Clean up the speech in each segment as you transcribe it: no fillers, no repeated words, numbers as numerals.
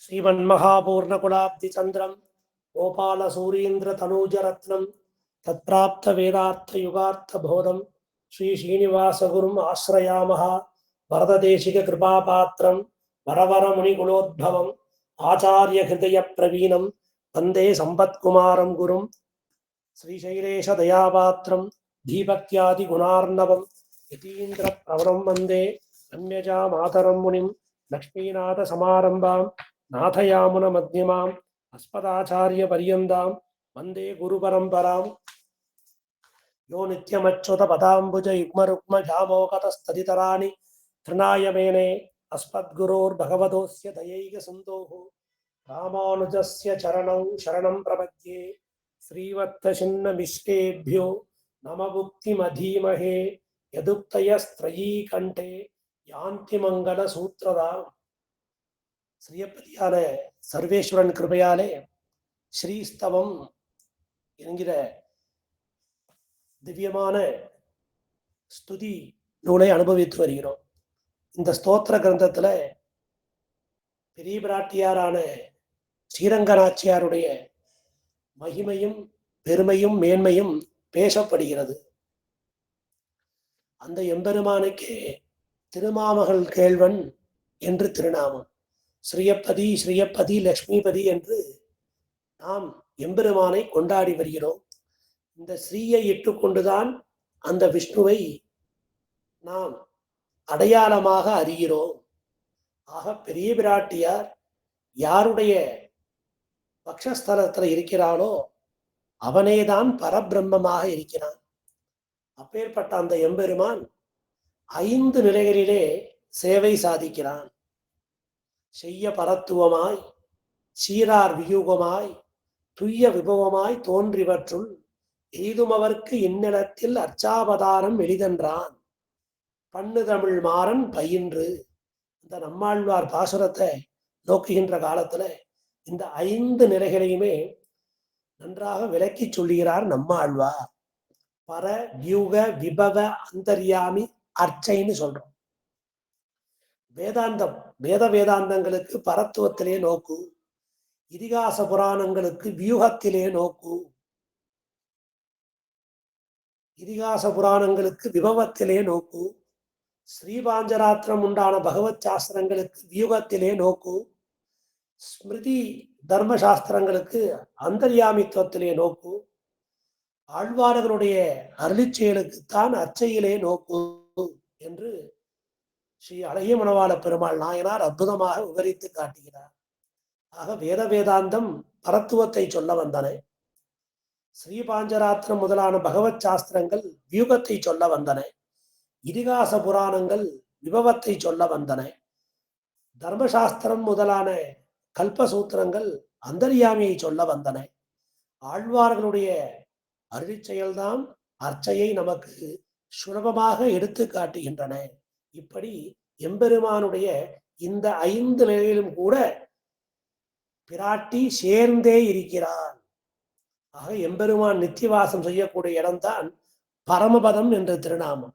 श्रीमन्महापूर्णकुलाब्धिचन्द्रं गोपालसूरीन्द्रतनूजरत्नं तत्प्राप्तवेदार्थयुगार्थबोधं श्रीश्रीनिवासगुरुम् आश्रयामः। वरददेशिककृपापात्रं वरवरमुनिकुलोद्भवम् आचार्यहृदयप्रवीणं वन्दे सम्पत्कुमारं गुरुं श्रीशैलेशदयापात्रं धीभक्त्यादिगुणार्णवं यतीन्द्रप्रवरं वन्दे रम्यजामातरं मुनिं लक्ष्मीनाथसमारम्भां नाथयामुनमध्यमाम् अस्मदाचार्यपर्यन्तां वन्दे गुरुपरम्परां। यो नित्यमच्युतपदाम्बुजयुग्मरुक्मजामोकतस्तदितराणि तृणाय मेने अस्मद्गुरोर्भगवतोऽस्य दयैकसिन्धोः रामानुजस्य चरणौ शरणं प्रपद्ये। श्रीवत्सचिन्नमिश्रेभ्यो नममुक्तिमधीमहे यदुक्तयस्त्रयीकण्ठे யாந்தி மங்கள சூத்திரதா. ஸ்ரீயப்பதியான சர்வேஸ்வரன் கிருபையாலே ஸ்ரீஸ்தவம் என்கிற திவ்யமான ஸ்துதி நூலை அனுபவித்து வருகிறோம். இந்த ஸ்தோத்திர கிரந்தத்துல பெரிய பிராட்டியாரான ஸ்ரீரங்கநாச்சியாருடைய மகிமையும் பெருமையும் மேன்மையும் பேசப்படுகிறது. அந்த எம்பெருமானுக்கே திருமாமகள் கேள்வன் என்று திருநாமம். ஸ்ரீயப்பதி ஸ்ரீயப்பதி லக்ஷ்மிபதி என்று நாம் எம்பெருமானை கொண்டாடி வருகிறோம். இந்த ஸ்ரீயை இட்டுக்கொண்டுதான் அந்த விஷ்ணுவை நாம் அடையாளமாக அறிகிறோம். ஆக பெரிய பிராட்டியார் யாருடைய பக்ஷஸ்தலத்தில் இருக்கிறானோ அவனேதான் பரபிரம்மமாக இருக்கிறான். அப்பேற்பட்ட அந்த எம்பெருமான் 5 நிலைகளிலே சேவை சாதிக்கிறான். செய்ய பரத்துவமாய் சீரார் வியூகமாய் துய்ய விபவமாய் தோன்றிவற்றுள் எய்துமவர்க்கு இந்நிலத்தில் அர்ச்சாவதாரம் எளிதென்றான் பண்ணு தமிழ் மாறன் பயின்று. இந்த நம்மாழ்வார் பாசுரத்தை நோக்குகின்ற காலத்துல இந்த 5 நிலைகளையுமே நன்றாக விளக்கி சொல்லுகிறார் நம்மாழ்வார். பர வியூக விபவ அந்தர்யாமி அர்ச்சைன்னு சொல்றோம். வேதாந்தம் வேதாந்தங்களுக்கு பரத்துவத்திலே நோக்கு, இதிகாச புராணங்களுக்கு வியூகத்திலே நோக்கு, இதிகாச புராணங்களுக்கு விபவத்திலே நோக்கு, ஸ்ரீபாஞ்சராத்திரம் உண்டான பகவத் சாஸ்திரங்களுக்கு வியூகத்திலே நோக்கு, ஸ்மிருதி தர்ம சாஸ்திரங்களுக்கு அந்தர்யாமித்துவத்திலே நோக்கு, ஆழ்வார்களுடைய அருளிச்செயலுக்குத்தான் அர்ச்சையிலே நோக்கு என்று ஸ்ரீ அழகிய மணவாள பெருமாள் நாயனார் அற்புதமாக விவரித்து காட்டுகிறார். ஆக வேதாந்தம் பரத்துவத்தை சொல்ல வந்தன. ஸ்ரீபாஞ்சராத்திரம் முதலான பகவத் சாஸ்திரங்கள் வியூகத்தை சொல்ல வந்தன. இதிகாச புராணங்கள் விபவத்தை சொல்ல வந்தன. தர்மசாஸ்திரம் முதலான கல்பசூத்திரங்கள் அந்தர்யாமியை சொல்ல வந்தன. ஆழ்வார்களுடைய அருளிச்செயல்தான் அர்ச்சையை நமக்கு சுலபமாக எடுத்து காட்டுகின்றன. இப்படி எம்பெருமானுடைய இந்த 5 நிலையிலும் கூட பிராட்டி சேர்ந்தே இருக்கிறான். ஆக எம்பெருமான் நித்தியவாசம் செய்யக்கூடிய இடம்தான் பரமபதம் என்ற திருநாமம்.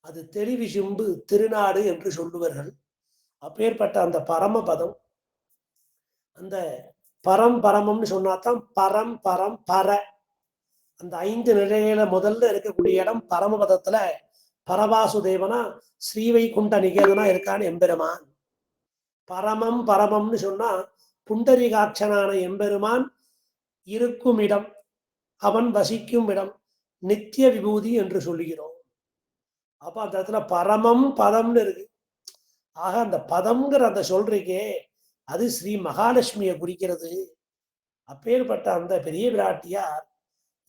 அது தெளிவிசும்பு திருநாடு என்று சொல்லுவார்கள். அப்பேற்பட்ட அந்த பரமபதம், அந்த பரமம்னு சொன்னாதான் பரம் பரம் பர, அந்த 5 நிலையில முதல்ல இருக்கக்கூடிய இடம் பரமபதத்துல பரவாசுதேவனா ஸ்ரீவைகுண்ட நிகேதனா இருக்கான் எம்பெருமான். பரமம்னு சொன்னா புண்டரிகாட்சனான எம்பெருமான் இருக்கும் இடம், அவன் வசிக்கும் இடம் நித்திய விபூதி என்று சொல்லுகிறோம். அப்ப அந்த இடத்துல பரமம் பதம்னு இருக்கு. ஆக அந்த பதம்ங்கிற அந்த சொல்றீங்கே அது ஸ்ரீ மகாலட்சுமியை குறிக்கிறது. அப்பேற்பட்ட அந்த பெரிய பிராட்டியார்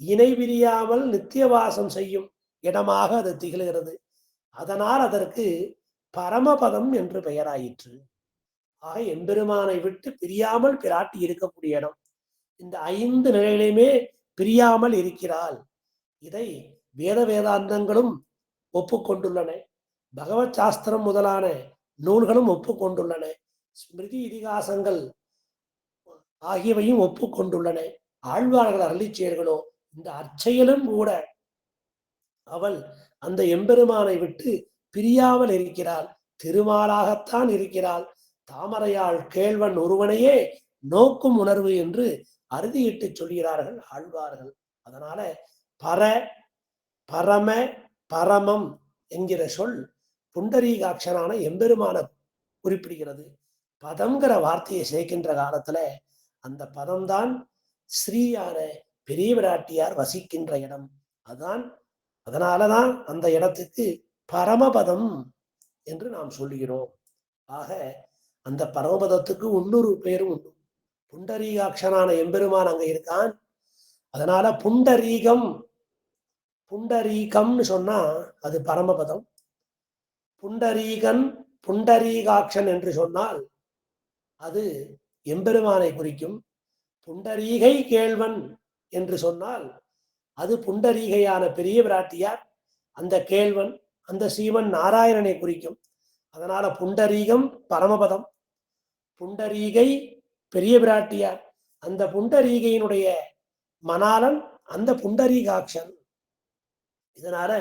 இணை பிரியாமல் நித்தியவாசம் செய்யும் இடமாக அது திகழ்கிறது. அதனால் அதற்கு பரமபதம் என்று பெயராயிற்று. ஆக எம்பெருமானை விட்டு பிரியாமல் பிராட்டி இருக்கக்கூடிய இடம். இந்த 5 நிலையிலுமே பிரியாமல் இருக்கிறாள். இதை வேதாந்தங்களும் ஒப்புக்கொண்டுள்ளன. பகவத் சாஸ்திரம் முதலான நூல்களும் ஒப்புக்கொண்டுள்ளன. ஸ்மிருதி இதிகாசங்கள் ஆகியவையும் ஒப்புக்கொண்டுள்ளன. ஆழ்வார்கள் அருளிச்செயல்களோ இந்த அர்ச்சையிலும் கூட அவள் அந்த எம்பெருமானை விட்டு பிரியாமல் இருக்கிறாள். திருமாலாகத்தான் இருக்கிறாள். தாமரையாள் கேள்வன் ஒருவனையே நோக்கும் உணர்வு என்று அறுதியிட்டு சொல்கிறார்கள் ஆழ்வார்கள். அதனால பர பரம பரமம் என்கிற சொல் புண்டரீகாட்சனான எம்பெருமான குறிப்பிடுகிறது. பதம்ங்கிற வார்த்தையை சேர்க்கின்ற காலத்துல அந்த பதம்தான் ஸ்ரீயான பெரிய விராட்டியார் வசிக்கின்ற இடம். அதான் அதனாலதான் அந்த இடத்துக்கு பரமபதம் என்று நாம் சொல்லுகிறோம். ஆக அந்த பரமபதத்துக்கு இன்னொரு பேரும் உண்டு. புண்டரீகாட்சனான எம்பெருமான் அங்க இருக்கான். அதனால புண்டரீகம் புண்டரீகம்னு சொன்னா அது பரமபதம். புண்டரீகன் புண்டரீகாட்சன் என்று சொன்னால் அது எம்பெருமானை குறிக்கும். புண்டரீகை கேள்வன் என்று சொன்னால் அது புண்டரீகையான பெரிய பிராட்டியார், அந்த கேள்வன் அந்த ஸ்ரீமன் நாராயணனை குறிக்கும். அதனால புண்டரீகம் பரமபதம், புண்டரீகை பெரிய பிராட்டியார், அந்த புண்டரீகையினுடைய மணாலன் அந்த புண்டரீகாட்சன். இதனால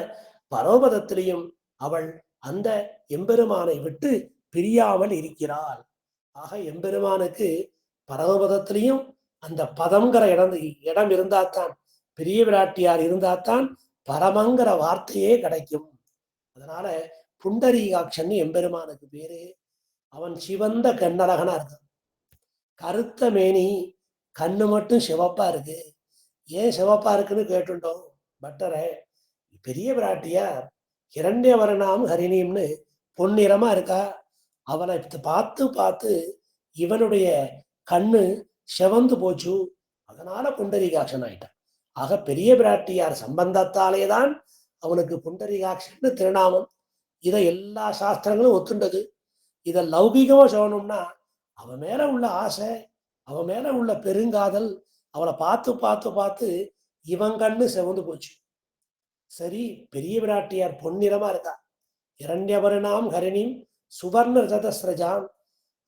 பரமபதத்திலையும் அவள் அந்த எம்பெருமானை விட்டு பிரியாமல் இருக்கிறாள். ஆக எம்பெருமானுக்கு பரமபதத்திலையும் அந்த பதம்ங்கிற இடம் இருந்தாத்தான், பெரிய விராட்டியார் இருந்தாத்தான் பரமங்கிற வார்த்தையே கிடைக்கும். அதனால புண்டரீகாட்சன் எம்பெருமானுக்கு பேரு. அவன் சிவந்த கண்ணழகனா இருக்கான், கருத்த மேனி, கண்ணு மட்டும் சிவப்பா இருக்கு. ஏன் சிவப்பா இருக்குன்னு கேட்டுட்டோம் பட்டரை. பெரிய பிராட்டியார் இரண்யவரணாம் ஹரிணியம்னு பொன்னிறமா இருக்கா. அவளை பார்த்து பார்த்து இவனுடைய கண்ணு செவந்து போச்சு. அதனால புண்டரீகாட்சன் ஆயிட்டான். ஆக பெரிய பிராட்டியார் சம்பந்தத்தாலே தான் அவனுக்கு புண்டரீகாட்சன் திருநாமம். இதை எல்லா சாஸ்திரங்களும் ஒத்துண்டது. இதை லௌகிகமா சொல்லணும்னா அவன் மேல உள்ள ஆசை, அவன் மேல உள்ள பெருங்காதல், அவளை பார்த்து பார்த்து பார்த்து இவன் கண்ணு செவந்து போச்சு. சரி, பெரிய பிராட்டியார் பொன்னிறமா இருக்கா, இரண்யவரணாம் ஹரிணிம் சுவர்ண ரதஸ்ரஜான்.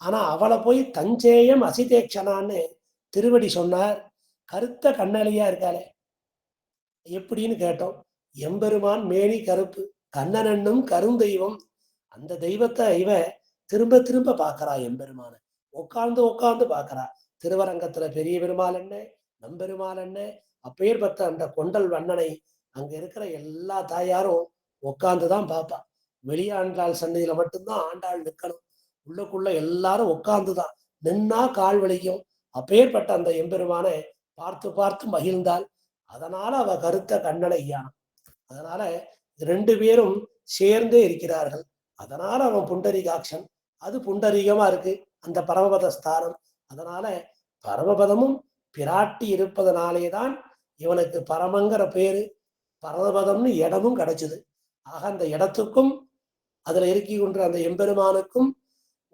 ஆனா அவளை போய் தஞ்சேயம் அசிதேக்ஷனான்னு திருவடி சொன்னார். கருத்த கண்ணலியா இருக்காளே எப்படின்னு கேட்டோம். எம்பெருமான் மேனி கருப்பு, கண்ணனன்னும் கருந்தெய்வம். அந்த தெய்வத்தை இவ திரும்ப திரும்ப பாக்குறா. எம்பெருமான உட்கார்ந்து உட்கார்ந்து பாக்குறா. திருவரங்கத்துல பெரிய பெருமாள் என்ன, நம்பெருமாள் என்ன, அப்பேற்பட்ட அந்த கொண்டல் வண்ணனை அங்க இருக்கிற எல்லா தாயாரும் உட்கார்ந்துதான் பார்ப்பா. வெளியாண்டாள் சன்னதியில மட்டும்தான் ஆண்டாள் நிற்கணும். உள்ளுக்குள்ள எல்லாரும் உட்கார்ந்துதான். நின்னா கால் வலிக்கும். அப்பேற்பட்ட அந்த எம்பெருமானை பார்த்து பார்த்து மகிழ்ந்தாள். அதனால அவ கருத்த கண்ணனை ஐயானம். அதனால ரெண்டு பேரும் சேர்ந்தே இருக்கிறார்கள். அதனால அவன் புண்டரீகாட்சன். அது புண்டரீகமா இருக்கு அந்த பரமபத ஸ்தானம். அதனால பரமபதமும் பிராட்டி இருப்பதனாலேதான் இவனுக்கு பரமங்கிற பேரு, பரமபதம்னு இடமும் கிடைச்சது. ஆக அந்த இடத்துக்கும் அதுல இருக்கின்ற அந்த எம்பெருமானுக்கும்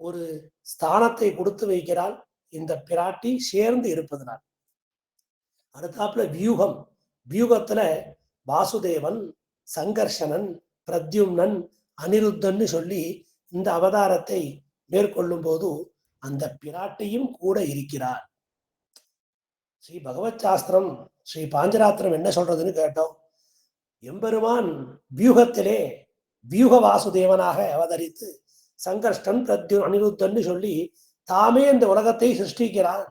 ஒரு ஸ்தானத்தை கொடுத்து வைக்கிறாள் இந்த பிராட்டி சேர்ந்து இருப்பதனால். அடுத்தாப்புல வியூகம். வியூகத்துல வாசுதேவன், சங்கர்ஷனன், பிரத்யும்னன், அனிருத்தன்னு சொல்லி இந்த அவதாரத்தை மேற்கொள்ளும் போது அந்த பிராட்டியும் கூட இருக்கிறார். ஸ்ரீ பகவத் சாஸ்திரம், ஸ்ரீ பாஞ்சராத்திரம் என்ன சொல்றதுன்னு கேட்டோம். எம்பெருமான் வியூகத்திலே வியூக வாசுதேவனாக அவதரித்து சங்கர்ஷ்டன் பிரத்யு அனிருத்தன்னு சொல்லி தாமே இந்த உலகத்தை சிருஷ்டிக்கிறான்.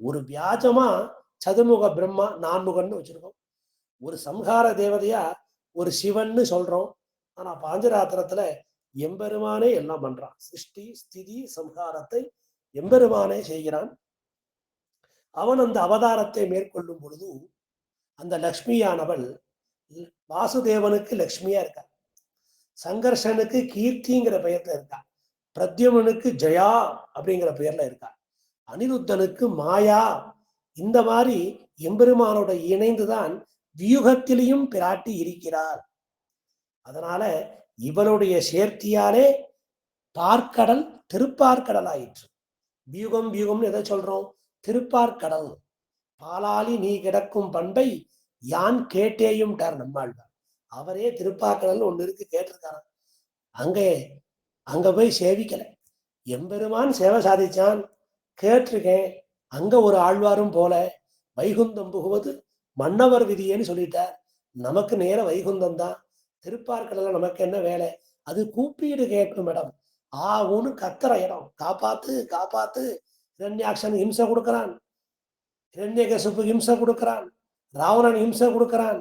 ஒரு வியாஜமா சதுர்முக பிரம்மா நான்முகன்னு வச்சிருக்கோம். ஒரு சம்ஹார தேவதையா ஒரு சிவன்னு சொல்றோம். ஆனா பாஞ்சராத்திரத்துல எம்பெருமானே எல்லாம் பண்றான். சிருஷ்டி ஸ்திதி சம்ஹாரத்தை எம்பெருமானே செய்கிறான். அவன் அந்த அவதாரத்தை மேற்கொள்ளும் பொழுது அந்த லக்ஷ்மியானவள் வாசுதேவனுக்கு லக்ஷ்மியா இருக்கா, சங்கர்ஷனுக்கு கீர்த்திங்கிற பெயர்ல இருக்கா, பிரத்யுமனுக்கு ஜெயா அப்படிங்கிற பெயர்ல இருக்கா, அனிருத்தனுக்கு மாயா. இந்த மாதிரி எம்பெருமானோட இணைந்துதான் வியூகத்திலையும் பிராட்டி இருக்கிறார். அதனால இவனுடைய சேர்த்தியாலே பார்க்கடல் திருப்பார்கடல் ஆயிற்று. வியூகம் வியூகம்னு எதை சொல்றோம்? திருப்பார்கடல். பாலாலி நீ கிடக்கும் பண்பை யான் கேட்டேயும் நம்மாழ்வார். அவரே திருப்பார்கடல் ஒண்ணு இருக்கு கேட்டிருக்காராம். அங்க போய் சேவிக்கல, எம்பெருமான் சேவை சாதிச்சான், கேட்டிருக்கேன். அங்க ஒரு ஆழ்வாரும் போல வைகுந்தம் புகுவது மன்னவர் விதியேன்னு சொல்லிட்டார். நமக்கு நேர வைகுந்தம் தான். திருப்பார்கடல நமக்கு என்ன வேலை? அது கூப்பீடு கேட்கும் இடம். ஊன்னு கத்துற இடம். காப்பாத்து காப்பாத்து. இரண்யாக்ஷன் ஹிம்சை கொடுக்கிறான், இரண்யகசிப்பு ஹிம்சை கொடுக்கிறான், ராவணன் ஹிம்சை கொடுக்கிறான்,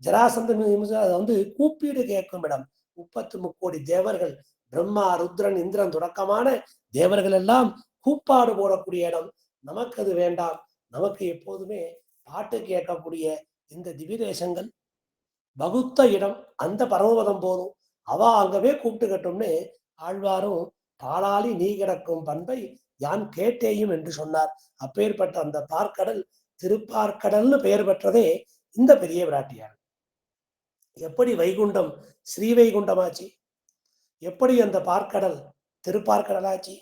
ஜராசந்தன் ஹிம்சை. அதை வந்து கூப்பீடு கேட்கும் இடம். 33 தேவர்கள், பிரம்மா ருத்ரன் இந்திரன் தொடக்கமான தேவர்கள் எல்லாம் கூப்பாடு போடக்கூடிய இடம். நமக்கு அது வேண்டாம். நமக்கு எப்போதுமே பாட்டு கேட்கக்கூடிய இந்த திவ்யதேசங்கள் வகுத்த இடம், அந்த பரமபதம் போதும். அவ அங்கவே கூப்பிட்டுக்கட்டும்னு ஆழ்வாரும் பாலாளி நீ கிடக்கும் பண்பை யான் கேட்டேயும் என்று சொன்னார். அப்பேற்பட்ட அந்த பார்க்கடல் திருப்பார்க்கடல்னு பெயர் பெற்றதே இந்த பெரிய பிராட்டியார். எப்படி வைகுண்டம் ஸ்ரீ வைகுண்டமாச்சு, எப்படி அந்த பார்க்கடல் திருப்பார்க்கடலாச்சு,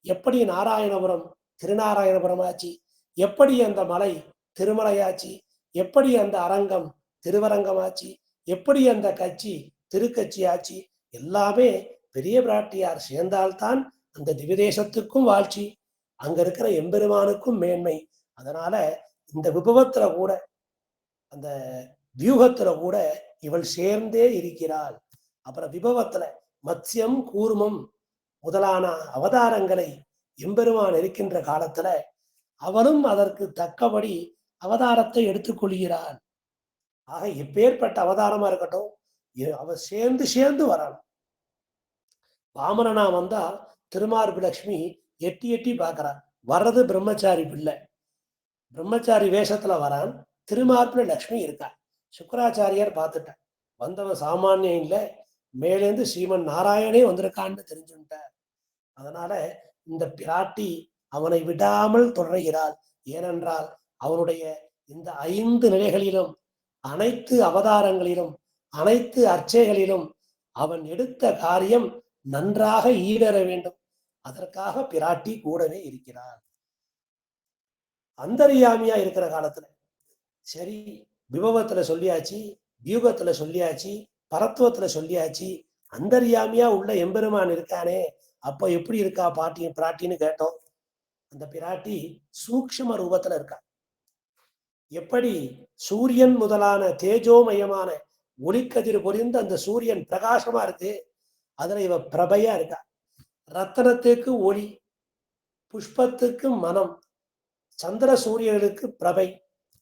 எப்படி நாராயணபுரம் திருநாராயணபுரம் ஆச்சு, எப்படி அந்த மலை திருமலையாச்சு, எப்படி அந்த அரங்கம் திருவரங்கமாச்சு, எப்படி அந்த கட்சி திருக்கட்சி ஆச்சு. எல்லாமே பெரிய பிராட்டியார் சேர்ந்தால்தான் அந்த திவ்யதேசத்துக்கும் வாழ்ச்சி, அங்க இருக்கிற எம்பெருமானுக்கும் மேன்மை. அதனால இந்த விபவத்துல கூட, அந்த வியூகத்துல கூட இவள் சேர்ந்தே இருக்கிறாள். அப்புறம் விபவத்துல மத்ஸ்யம் கூர்மம் முதலான அவதாரங்களை எம்பெருமான் இருக்கின்ற காலத்துல அவளும் அதற்கு தக்கபடி அவதாரத்தை எடுத்துக்கொள்கிறாள். ஆக எப்பேற்பட்ட அவதாரமா இருக்கட்டும், அவ சேர்ந்து சேர்ந்து வரணும். வாமனனா வந்தா திருமார்பு லட்சுமி எட்டி எட்டி பார்க்கிறான். வர்றது பிரம்மச்சாரி பிள்ளை, பிரம்மச்சாரி வேஷத்துல வரான், திருமார்புல லட்சுமி இருக்கா. சுக்கராச்சாரியார் பார்த்துட்டார், வந்தவன் சாமானியம் இல்லை, மேலேந்து ஸ்ரீமன் நாராயணே வந்திருக்கான்னு தெரிஞ்சுட்டார். அதனால இந்த பிராட்டி அவனை விடாமல் தொடர்கிறாள். ஏனென்றால் அவனுடைய இந்த 5 நிலைகளிலும், அனைத்து அவதாரங்களிலும், அனைத்து அர்ச்சைகளிலும் அவன் எடுத்த காரியம் நன்றாக ஈடேற வேண்டும். அதற்காக பிராட்டி கூடவே இருக்கிறார். அந்தர்யாமியா இருக்கிற காலத்துல சரி, விபவத்துல சொல்லியாச்சு, வியூகத்துல சொல்லியாச்சு, பரத்துவத்துல சொல்லியாச்சு, அந்தர்யாமியா உள்ள எம்பெருமான் இருக்கானே, அப்ப எப்படி இருக்கா பிராட்டின்னு கேட்டோம். அந்த பிராட்டி சூக்ஷ்ம ரூபத்துல இருக்கா. எப்படி சூரியன் முதலான தேஜோமயமான ஒளிக்கதிர் பொறிந்த அந்த சூரியன் பிரகாசமா இருக்கு, அதுல இவ பிரபையா இருக்கா. ரத்தனத்துக்கு ஒளி, புஷ்பத்துக்கு மனம், சந்திர சூரியனுக்கு பிரபை,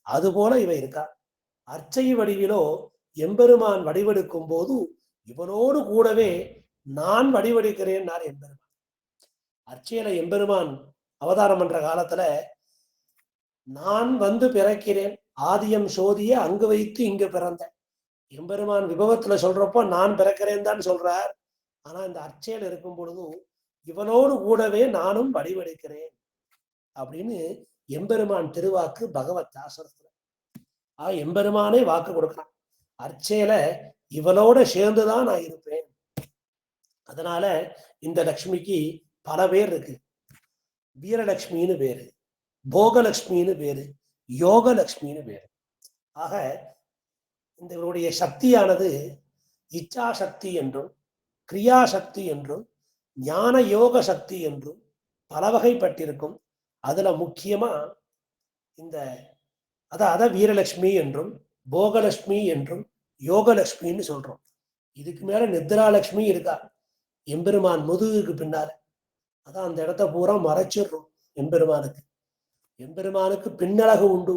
அதுபோல இவ இருக்கா. அர்ச்சை வடிவிலோ எம்பெருமான் வடிவெடுக்கும் போது இவனோடு கூடவே நான் வடிவெடுக்கிறேன் எம்பெருமான். அர்ச்சையில எம்பெருமான் அவதாரம் பண்ற காலத்துல நான் வந்து பிறக்கிறேன், ஆதியம் சோதிய அங்கு வைத்து இங்கு பிறந்த. எம்பெருமான் விபவத்துல சொல்றப்போ நான் பிறக்கிறேன் தான் சொல்றார். ஆனா இந்த அர்ச்சையில இருக்கும் பொழுதும் இவனோடு கூடவே நானும் வடிவெடுக்கிறேன் அப்படின்னு எம்பெருமான் திருவாக்கு பகவத் தாசரத்துல. எம்பெருமானே வாக்கு கொடுக்கிறான், அர்ச்சையில இவளோட சேர்ந்துதான் நான் இருப்பேன். அதனால இந்த லக்ஷ்மிக்கு பல பேர் இருக்கு. வீரலட்சுமின்னு பேரு, போகலட்சுமின்னு பேரு, யோகலட்சுமின்னு பேரு. ஆக இந்த இவருடைய சக்தியானது இச்சா சக்தி என்றும், கிரியாசக்தி என்றும், ஞான யோக சக்தி என்றும் பல வகைப்பட்டிருக்கும். அதுல முக்கியமா இந்த அத வீரலட்சுமி என்றும், போகலட்சுமி என்றும், யோகலட்சுமின்னு சொல்றோம். இதுக்கு மேல நித்ராலட்சுமி இருக்கா எம்பெருமான் முதுகுக்கு பின்னால. அதான் அந்த இடத்த பூரா மறைச்சிடுறோம் எம்பெருமானுக்கு. எம்பெருமானுக்கு பின்னழகு உண்டு,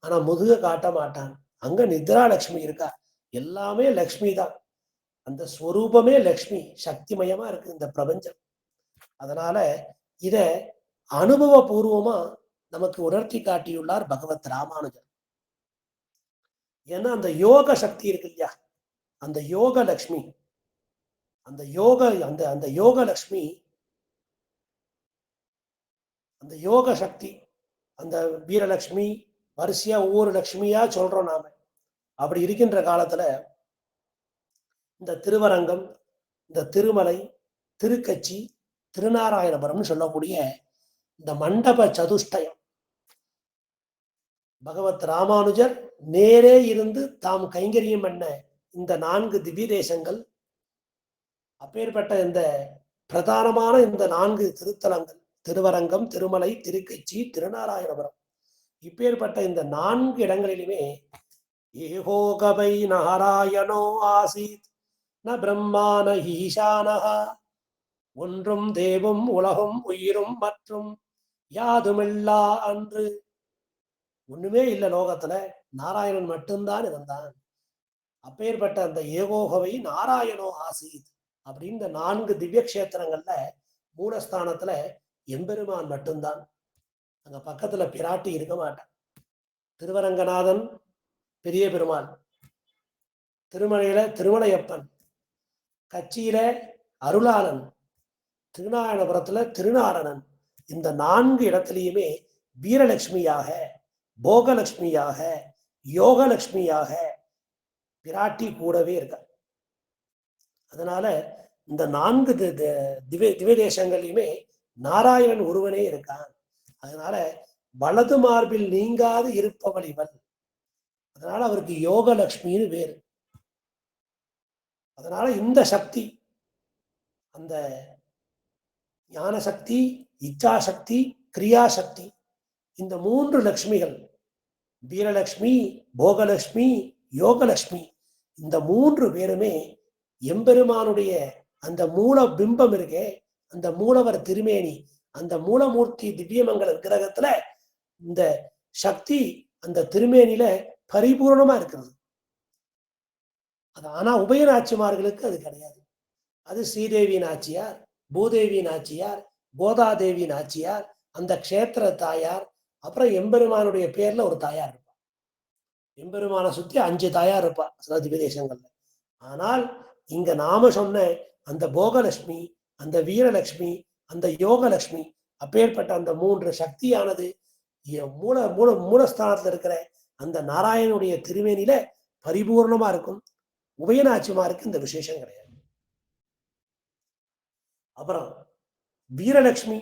ஆனா முதுக காட்ட மாட்டான். அங்க நித்ராலட்சுமி இருக்கா. எல்லாமே லக்ஷ்மி தான், அந்த ஸ்வரூபமே லக்ஷ்மி, சக்திமயமா இருக்கு இந்த பிரபஞ்சம். அதனால இத அனுபவபூர்வமா நமக்கு உணர்த்தி காட்டியுள்ளார் பகவத் ராமானுஜர். ஏன்னா அந்த யோக சக்தி இருக்கு இல்லையா, அந்த யோக லக்ஷ்மி, அந்த யோக அந்த யோக லக்ஷ்மி, அந்த யோக சக்தி, அந்த வீரலட்சுமி வரிசையா ஒவ்வொரு லட்சுமியா சொல்றோம் நாம. அப்படி இருக்கின்ற காலத்துல இந்த திருவரங்கம், இந்த திருமலை, திருக்கட்சி, திருநாராயணபுரம்னு சொல்லக்கூடிய இந்த மண்டப சதுஷ்டயம் பகவத் ராமானுஜர் நேரே இருந்து தாம் கைங்கரியம் பண்ண இந்த 4 திவ்ய தேசங்கள், அப்பேற்பட்ட இந்த பிரதானமான இந்த 4 திருத்தலங்கள், திருவரங்கம், திருமலை, திருக்கட்சி, திருநாராயணபுரம், இப்பேற்பட்ட இந்த 4 இடங்களிலுமே ஏகோகவை நாராயணோ ஆசீத் ந பிரம்மா ந ஈசானஹ ஒன்றும் தேவும் உலகும் உயிரும் மற்றும் யாதுமில்லா அன்று. ஒண்ணுமே இல்லை லோகத்துல, நாராயணன் மட்டும்தான் இருந்தான். அப்பேற்பட்ட அந்த ஏகோகவை நாராயணோ ஆசீத் அப்படின்னு இந்த 4 திவ்ய கஷேத்திரங்கள்ல மூலஸ்தானத்துல எம்பெருமான் மட்டும்தான். அங்க பக்கத்துல பிராட்டி இருக்க மாட்டான். திருவரங்கநாதன் பெரிய பெருமாள், திருமலையில திருமலையப்பன், கச்சியில அருளாளன், திருநாராயணபுரத்துல திருநாரணன். இந்த 4 இடத்திலையுமே வீரலட்சுமியாக, போகலட்சுமியாக, யோகலட்சுமியாக பிராட்டி கூடவே இருக்க. அதனால இந்த 4 திவ்ய தேசங்களையுமே நாராயணன் ஒருவனே இருக்கான். அதனால வலது மார்பில் நீங்காது இருப்பவள் இவள். அதனால அவருக்கு யோகலட்சுமின்னு வேறு. அதனால இந்த சக்தி, அந்த ஞான சக்தி, இச்சா சக்தி, கிரியா சக்தி, இந்த 3 லட்சுமிகள், வீரலட்சுமி, போகலட்சுமி, யோகலட்சுமி, இந்த 3 பேருமே எம்பெருமானுடைய அந்த மூல பிம்பம் இருக்கே, அந்த மூலவர் திருமேனி, அந்த மூலமூர்த்தி திவ்யமங்கல விக்கிரகத்துல இந்த சக்தி அந்த திருமேனியில பரிபூர்ணமா இருக்கிறது. அது ஆனா உபயநாச்சிமார்களுக்கு அது கிடையாது. அது ஸ்ரீதேவி நாச்சியார், பூதேவி நாச்சியார், கோதாதேவி நாச்சியார், அந்த க்ஷேத்திர தாயார், அப்புறம் எம்பெருமானுடைய பேர்ல ஒரு தாயார் இருப்பா. எம்பெருமானை சுத்தி 5 தாயார் இருப்பா சில திவ்யதேசங்கள்ல. ஆனால் இங்க நாம சொன்ன அந்த போகலட்சுமி, அந்த வீரலட்சுமி, அந்த யோகலட்சுமி, அப்பேற்பட்ட அந்த 3 சக்தியானது மூல மூல மூலஸ்தானத்துல இருக்கிற அந்த நாராயணனுடைய திருமேனியில பரிபூர்ணமா இருக்கும். உபயநாச்சிமாருக்கு இந்த விசேஷம் கிடையாது. அப்புறம் வீரலட்சுமி,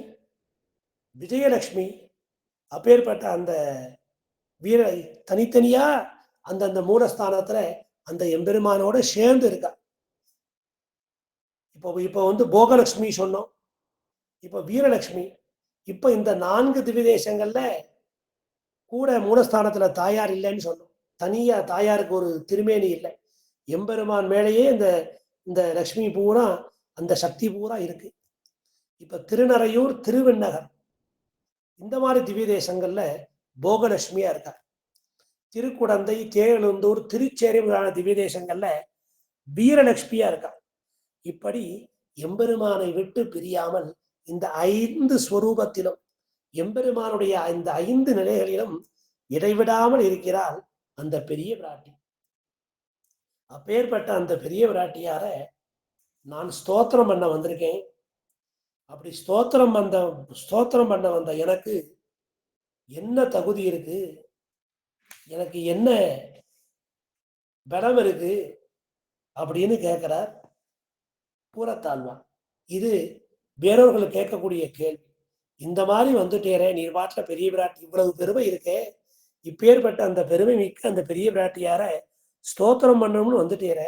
விஜயலட்சுமி, அப்பேற்பட்ட அந்த வீர தனித்தனியா அந்தந்த மூலஸ்தானத்துல அந்த எம்பெருமானோட சேர்ந்து இருக்கா. இப்போ வந்து போகலட்சுமி சொன்னோம், இப்போ வீரலட்சுமி. இப்போ இந்த 4 திவ்யதேசங்கள்ல கூட மூலஸ்தானத்துல தாயார் இல்லைன்னு சொன்னோம். தனியா தாயாருக்கு ஒரு திருமேனி இல்லை. எம்பெருமான் மேலேயே இந்த இந்த லட்சுமி பூரா, அந்த சக்தி பூரா இருக்கு. இப்ப திருநறையூர், திருவெண்ணகர், இந்த மாதிரி திவ்ய தேசங்கள்ல போகலட்சுமியா இருக்கார். திருக்குடந்தை, தேரெழுந்தூர், திருச்சேரி முதலான திவ்ய தேசங்கள்ல வீரலட்சுமியா இருக்கார். இப்படி எம்பெருமானை விட்டு பிரியாமல் இந்த 5 ஸ்வரூபத்திலும் எம்பெருமானுடைய இந்த 5 நிலைகளிலும் இடைவிடாமல் இருக்கிறாள் அந்த பெரிய பிராட்டி. அப்பேற்பட்ட அந்த பெரிய பிராட்டியார நான் ஸ்தோத்திரம் பண்ண வந்திருக்கேன். அப்படி ஸ்தோத்திரம் பண்ண வந்த எனக்கு என்ன தகுதி இருக்கு, எனக்கு என்ன பலம் இருக்கு அப்படின்னு கேட்கிறார் கூறத்தாழ்வான். இது வேறவர்கள் கேட்கக்கூடிய கேள்வி. இந்த மாதிரி வந்துட்டேரே, நீர் பாட்டுல பெரிய பிராட்டி இவ்வளவு பெருமை இருக்கே, இப்பேற்பட்ட அந்த பெருமை மிக்க அந்த பெரிய பிராட்டியார ஸ்தோத்திரம் பண்ணணும்னு வந்துட்டேற,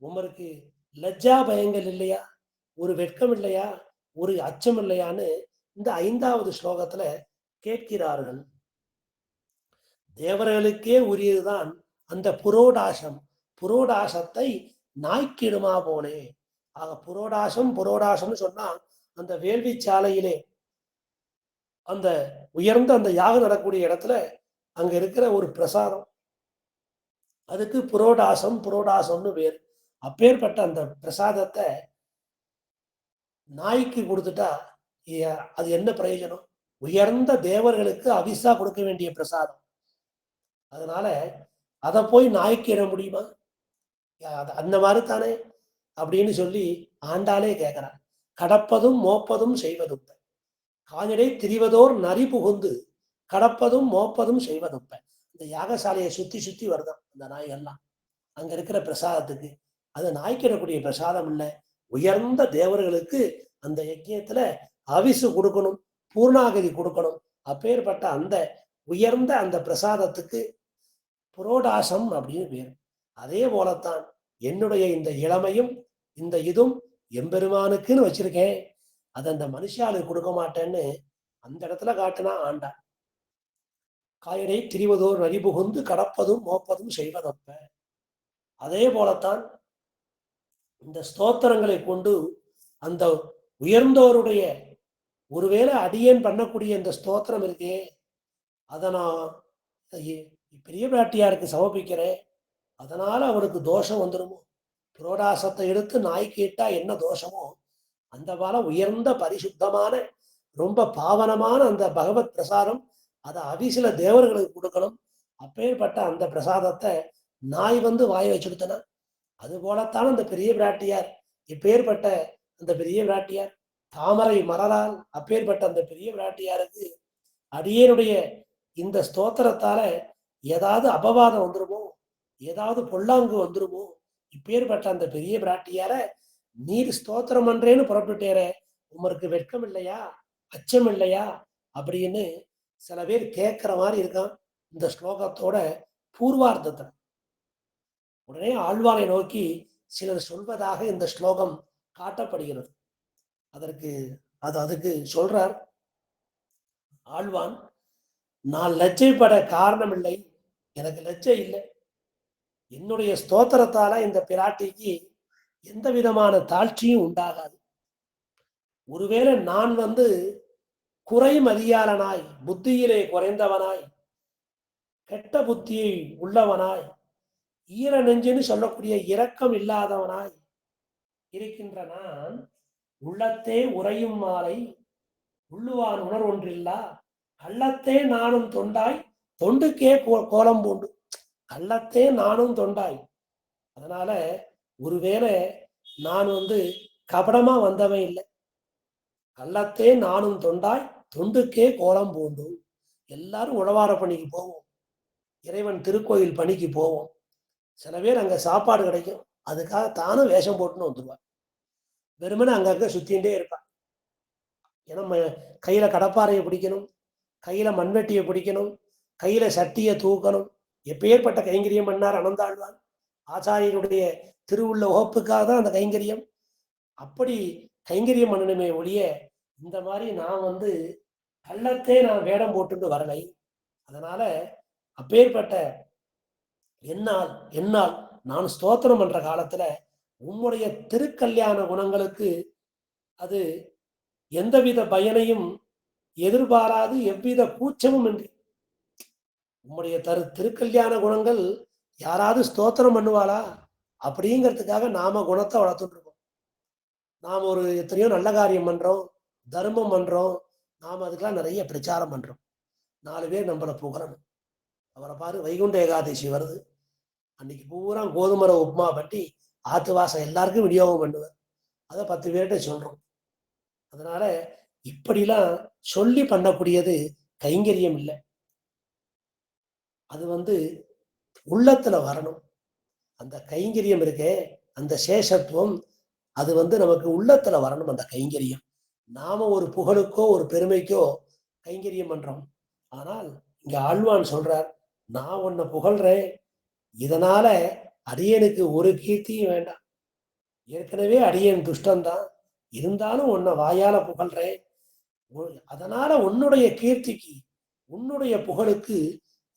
உமருக்கு லஜ்ஜா பயங்கள் இல்லையா, ஒரு வெட்கம் இல்லையா, ஒரு அச்சம் இல்லையான்னு இந்த 5வது ஸ்லோகத்துல கேட்கிறார்கள். தேவர்களுக்கே உரியதுதான் அந்த புரோடாசம். புரோடாசத்தை நாய்க்கிடுமா போனே. ஆக புரோடாசம்னு சொன்னா அந்த வேள்வி சாலையிலே அந்த உயர்ந்த அந்த யாகம் நடக்கூடிய இடத்துல அங்க இருக்கிற ஒரு பிரசாதம், அதுக்கு புரோடாசம்னு வேறு. அப்பேற்பட்ட அந்த பிரசாதத்தை நாய்க்கு கொடுத்துட்டா அது என்ன பிரயோஜனம்? உயர்ந்த தேவர்களுக்கு அவிசா கொடுக்க வேண்டிய பிரசாதம். அதனால அதை போய் நாய்க்கு இட முடியுமா? அந்த மாதிரி தானே அப்படின்னு சொல்லி ஆண்டாளே கேட்கிறார். கடப்பதும் மோப்பதும் செய்வதும் காஞ்சடை திரிவதோர் நரி புகுந்து கடப்பதும் மோப்பதும் செய்வதும். இந்த யாகசாலையை சுத்தி சுத்தி வருதான் அந்த நாய் எல்லாம் அங்க இருக்கிற பிரசாதத்துக்கு. அது நாய்க்கிடக்கூடிய பிரசாதம் இல்லை, உயர்ந்த தேவர்களுக்கு அந்த யஜ்யத்துல அவிசு கொடுக்கணும், பூர்ணாகதி கொடுக்கணும். அப்பேற்பட்ட அந்த உயர்ந்த அந்த பிரசாதத்துக்கு புரோடாசம் அப்படின்னு பேர். அதே போலத்தான் என்னுடைய இந்த இளமையும் இந்த இதுவும் எம்பெருமானுக்குன்னு வச்சிருக்கேன், அது அந்த மனுஷாளுக்கு கொடுக்க மாட்டேன்னு அந்த இடத்துல காட்டுனா ஆண்டா. காயடை திரிவதோர் நரி புகுந்து கடப்பதும் மோப்பதும் செய்வதப்ப. அதே போலத்தான் இந்த ஸ்தோத்திரங்களை கொண்டு அந்த உயர்ந்தோருடைய ஒருவேளை அடியேன் பண்ணக்கூடிய இந்த ஸ்தோத்திரம் இருக்கே, அதை நான் பெரிய பிராட்டியாருக்கு சமர்ப்பிக்கிறேன், அதனால அவனுக்கு தோஷம் வந்துடுமோ, புரோடாசத்தை எடுத்து நாய்க்கு இட்டா என்ன தோஷமோ அந்த போல உயர்ந்த பரிசுத்தமான ரொம்ப பாவனமான அந்த பகவத் பிரசாதம் அதை அபிசில தேவர்களுக்கு கொடுக்கணும். அப்பேற்பட்ட அந்த பிரசாதத்தை நாய் வந்து வாய வச்சுடுத்தனா, அது போலத்தான் அந்த பெரிய பிராட்டியார். இப்பேற்பட்ட அந்த பெரிய பிராட்டியார் தாமரை மலரால் அப்பேற்பட்ட அந்த பெரிய பிராட்டியாருக்கு அடியேனுடைய இந்த ஸ்தோத்திரத்தால ஏதாவது அபவாதம் வந்துருமோ, ஏதாவது பொல்லாங்கு வந்துருமோ, இப்பேற்பட்ட அந்த பெரிய பிராட்டியார நீர் ஸ்தோத்திரம் பண்றேன்னு புறப்பட்டுட்டேற, உமருக்கு வெட்கம் இல்லையா, அச்சம் இல்லையா அப்படின்னு சில பேர் கேட்கிற மாதிரி இருக்கான் இந்த ஸ்லோகத்தோட பூர்வார்த்தத்தை. உடனே ஆழ்வாரை நோக்கி சிலர் சொல்வதாக இந்த ஸ்லோகம் காட்டப்படுகிறது. அதுக்கு சொல்றார் ஆழ்வான், நான் லட்சைப்பட காரணம் இல்லை, எனக்கு லட்சை இல்லை, என்னுடைய ஸ்தோத்திரத்தால இந்த பிராட்டிக்கு எந்த விதமான தாழ்ச்சியும் உண்டாகாது. ஒருவேளை நான் வந்து குறைமதியாளனாய், புத்தியிலே குறைந்தவனாய், கெட்ட புத்தியை உள்ளவனாய், ஈர நெஞ்சுன்னு சொல்லக்கூடிய இரக்கம் இல்லாதவனாய் இருக்கின்ற நான் உள்ளத்தே உறையும் மாலை உள்ளுவான் உணர்வொன்றில்லா கள்ளத்தே நானும் தொண்டாய் தொண்டுக்கே கோலம் பூண்டு. கள்ளத்தே நானும் தொண்டாய், அதனால ஒருவேளை நான் வந்து கபடமா வந்தவன் இல்லை, கள்ளத்தே நானும் தொண்டாய் தொண்டுக்கே கோலம் பூண்டு. எல்லாரும் உழவார பணிக்கு போவோம், இறைவன் திருக்கோயில் பணிக்கு போவோம், சில பேர் அங்க சாப்பாடு கிடைக்கும் அதுக்காக தானும் வேஷம் போட்டுன்னு வந்துடுவார், வெறுமனே அங்கங்க சுத்தின்ண்டே இருப்பான். ஏன்னா கையில கடப்பாறையை பிடிக்கணும், கையில மண்வெட்டியை பிடிக்கணும், கையில சட்டியை தூக்கணும். எப்பேற்பட்ட கைங்கரியம் பண்ணார் அனந்தாழ்வான், ஆச்சாரியனுடைய திருவுள்ள உகப்புக்காக தான் அந்த கைங்கரியம். அப்படி கைங்கரியம் பண்ணணுமே ஒழிய இந்த மாதிரி நான் வந்து கள்ளத்தே நான் வேடம் போட்டுட்டு வரலை. அதனால அப்பேற்பட்ட என்னால் நான் ஸ்தோத்திரம் பண்ற காலத்துல உம்முடைய திருக்கல்யாண குணங்களுக்கு அது எந்தவித பயனையும் எதிர்பாராது, எவ்வித கூச்சமும் இன்றி. உம்முடைய திருக்கல்யாண குணங்கள் யாராவது ஸ்தோத்திரம் பண்ணுவாளா அப்படிங்கிறதுக்காக நாம குணத்தை வளர்த்துட்டு இருக்கோம். நாம் ஒரு எத்தனையோ நல்ல காரியம் பண்றோம், தர்மம் பண்றோம், நாம் அதுக்கெல்லாம் நிறைய பிரச்சாரம் பண்றோம், 4 பேர் நம்மளை புகழணும். அவரை பாரு, வைகுண்ட ஏகாதசி வருது, அன்னைக்கு பூரா கோதுமர உப்புமா பட்டி ஆத்து வாசம் எல்லாருக்கும் விநியோகம் பண்ணுவேன், அதை 10 பேர்கிட்ட சொல்றோம். அதனால இப்படிலாம் சொல்லி பண்ணக்கூடியது கைங்கரியம் இல்லை, அது வந்து உள்ளத்துல வரணும். அந்த கைங்கரியம் இருக்கே, அந்த சேஷத்துவம் அது வந்து நமக்கு உள்ளத்துல வரணும். அந்த கைங்கரியம் நாம ஒரு புகழுக்கோ ஒரு பெருமைக்கோ கைங்கரியம் பண்றோம். ஆனால் இங்க ஆழ்வான் சொல்றார், நான் உன்னை புகழ்றேன், இதனால அடியனுக்கு ஒரு கீர்த்தியும் வேண்டாம், ஏற்கனவே அடியன் துஷ்டம்தான், இருந்தாலும் உன்னை வாயால புகழ்றேன், அதனால உன்னுடைய கீர்த்திக்கு உன்னுடைய புகழுக்கு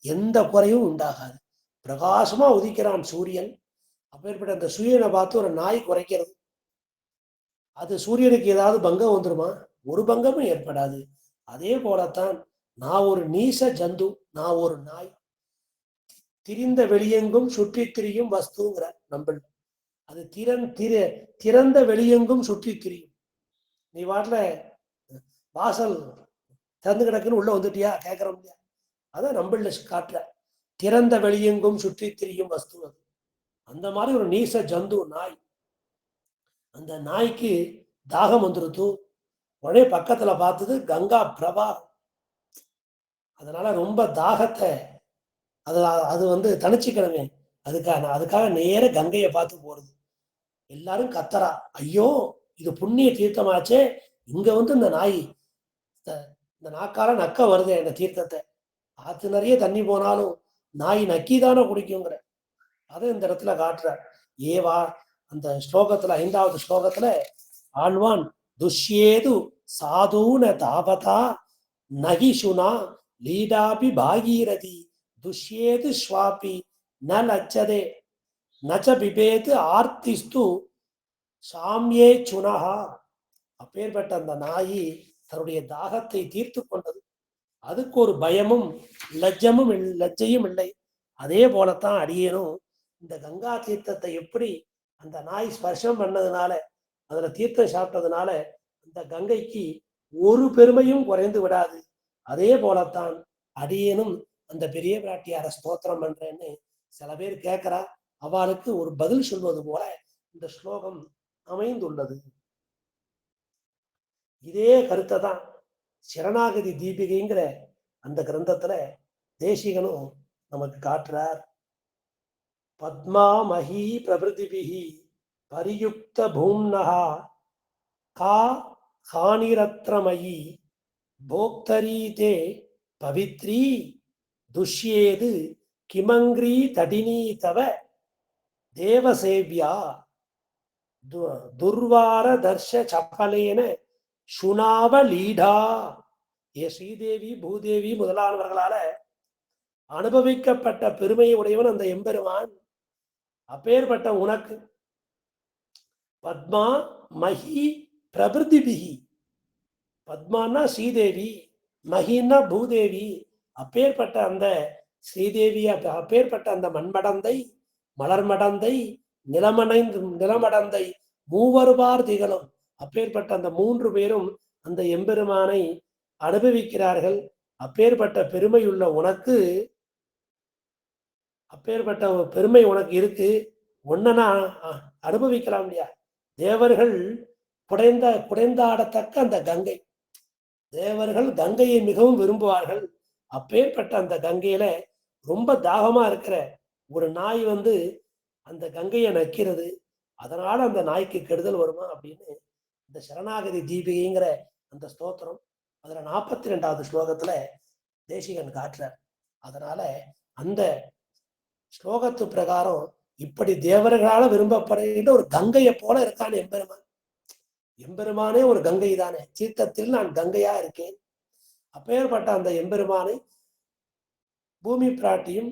எந்த குறையும் உண்டாகாது. பிரகாசமா உதிக்கிறான் சூரியன், அப்பேற்பட்ட அந்த சூரியனை பார்த்து ஒரு நாய் குறைக்கிறது, அது சூரியனுக்கு ஏதாவது பங்கம் வந்துருமா? ஒரு பங்கமும் ஏற்படாது. அதே போலத்தான் நான் ஒரு நீச ஜந்து, நான் ஒரு நாய், திரிந்த வெளியெங்கும் சுற்றி திரியும் வஸ்துங்கிற நம்பல். அது திறந்த வெளியெங்கும் சுற்றி திரியும். நீ வாட்டில வாசல் திறந்து கிடக்குன்னு உள்ள வந்துட்டியா கேட்கற முடியா, அதான் நம்பல்ல காட்டுற திறந்த வெளியெங்கும் சுற்றி திரியும் வஸ்து. அது அந்த மாதிரி ஒரு நீச ஜந்து நாய். அந்த நாய்க்கு தாகம் வந்துருத்து, உடனே பக்கத்துல பார்த்தது கங்கா பிரபா, அதனால ரொம்ப தாகத்தை அது வந்து தனிச்சுக்கணுமே, அதுக்காக நேர கங்கையை பார்த்து போறது. எல்லாரும் கத்தரா, ஐயோ இது புண்ணிய தீர்த்தமாச்சே, இங்க வந்து இந்த நாய் இந்த நாக்கால நக்க வருது இந்த தீர்த்தத்தை, ஆத்து நிறைய தண்ணி போனாலும் நாய் நக்கிதானே குடிக்குங்கிற அதை இந்த இடத்துல காட்டுற. ஏவா அந்த ஸ்லோகத்துல 5வது ஸ்லோகத்துல ஆழ்வான், துஷ்யேது சாதூன தாபதா நகிஷுனா லீடாபி பாகீரதி துஷ்யேது ஸ்வாபி ந லச்சதே நச்ச பிபேது ஆர்த்திஸ்து சாமியே சுனஹா. அப்பேற்பட்ட அந்த நாயி தன்னுடைய தாகத்தை தீர்த்து கொண்டது. அதுக்கு ஒரு பயமும் லஜ்ஜையும் இல்லை. அதே போலத்தான் அடியேனும் இந்த கங்கா தீர்த்தத்தை எப்படி அந்த நாய் ஸ்பர்ஷம் பண்ணதுனால, அதுல தீர்த்தம் சாப்பிட்டதுனால அந்த கங்கைக்கு ஒரு பெருமையும் குறைந்து விடாது. அதே போலத்தான் அடியேனும் அந்த பெரிய பிராட்டியார ஸ்தோத்திரம் பண்றேன்னு சில பேர் கேட்கிறா. அவளுக்கு ஒரு பதில் சொல்வது போல இந்த ஸ்லோகம் அமைந்துள்ளது. இதே கருத்தை தான் சரணாகதி தீபிகைங்கிற அந்த கிரந்தத்துல தேசிகனும் நமக்கு காட்டுறார். பத்மா மகி பிரபிருதிபிஹி பரியுக்த பூம்னஹா கா ஹானிரத்ரமயி போக்தரி தே பவித்ரி துஷ்யேது கிமங்கிரி தடினி தவ தேவசேவ்யா துர்வார தர்ஷ சபலேன சுனாவ லீடா. ஏ ஸ்ரீதேவி பூதேவி முதலானவர்களால அனுபவிக்கப்பட்ட பெருமையை உடையவன் அந்த எம்பெருமான். அப்பேற்பட்ட உனக்கு பத்மா மகி பிரபிருதிபிகி, பத்மானா ஸ்ரீதேவி, மகின்னா பூதேவி, அப்பேற்பட்ட அந்த ஸ்ரீதேவி, அப்பேற்பட்ட அந்த மண்மடந்தை மலர்மடந்தை நிலமடந்தை மூவருபார் திகழும் அப்பேற்பட்ட அந்த மூன்று பேரும் அந்த எம்பெருமானை அனுபவிக்கிறார்கள். அப்பேற்பட்ட பெருமையுள்ள உனக்கு, அப்பேற்பட்ட பெருமை உனக்கு இருக்கு, ஒன்னா அனுபவிக்கலாம் இல்லையா? தேவர்கள் குடைந்தாடத்தக்க அந்த கங்கை, தேவர்கள் கங்கையை மிகவும் விரும்புவார்கள். அப்பேற்பட்ட அந்த கங்கையில ரொம்ப தாகமா இருக்கிற ஒரு நாய் அந்த கங்கையை நக்கிறது. அதனால அந்த நாய்க்கு கெடுதல் வருமா அப்படின்னு இந்த சரணாகதி தீபிகைங்கிற அந்த ஸ்தோத்திரம் அதுல 42வது ஸ்லோகத்துல தேசிகன் காட்டுறார். அதனால அந்த ஸ்லோகத்து பிரகாரம் இப்படி தேவர்களால விரும்பப்படுகின்ற ஒரு கங்கையை போல இருக்கான் எம்பெருமான். எம்பெருமானே ஒரு கங்கை தானே, தீர்த்தத்தில் நான் கங்கையா இருக்கேன். அப்பேற்பட்ட அந்த எம்பெருமானை பூமி பிராட்டியும்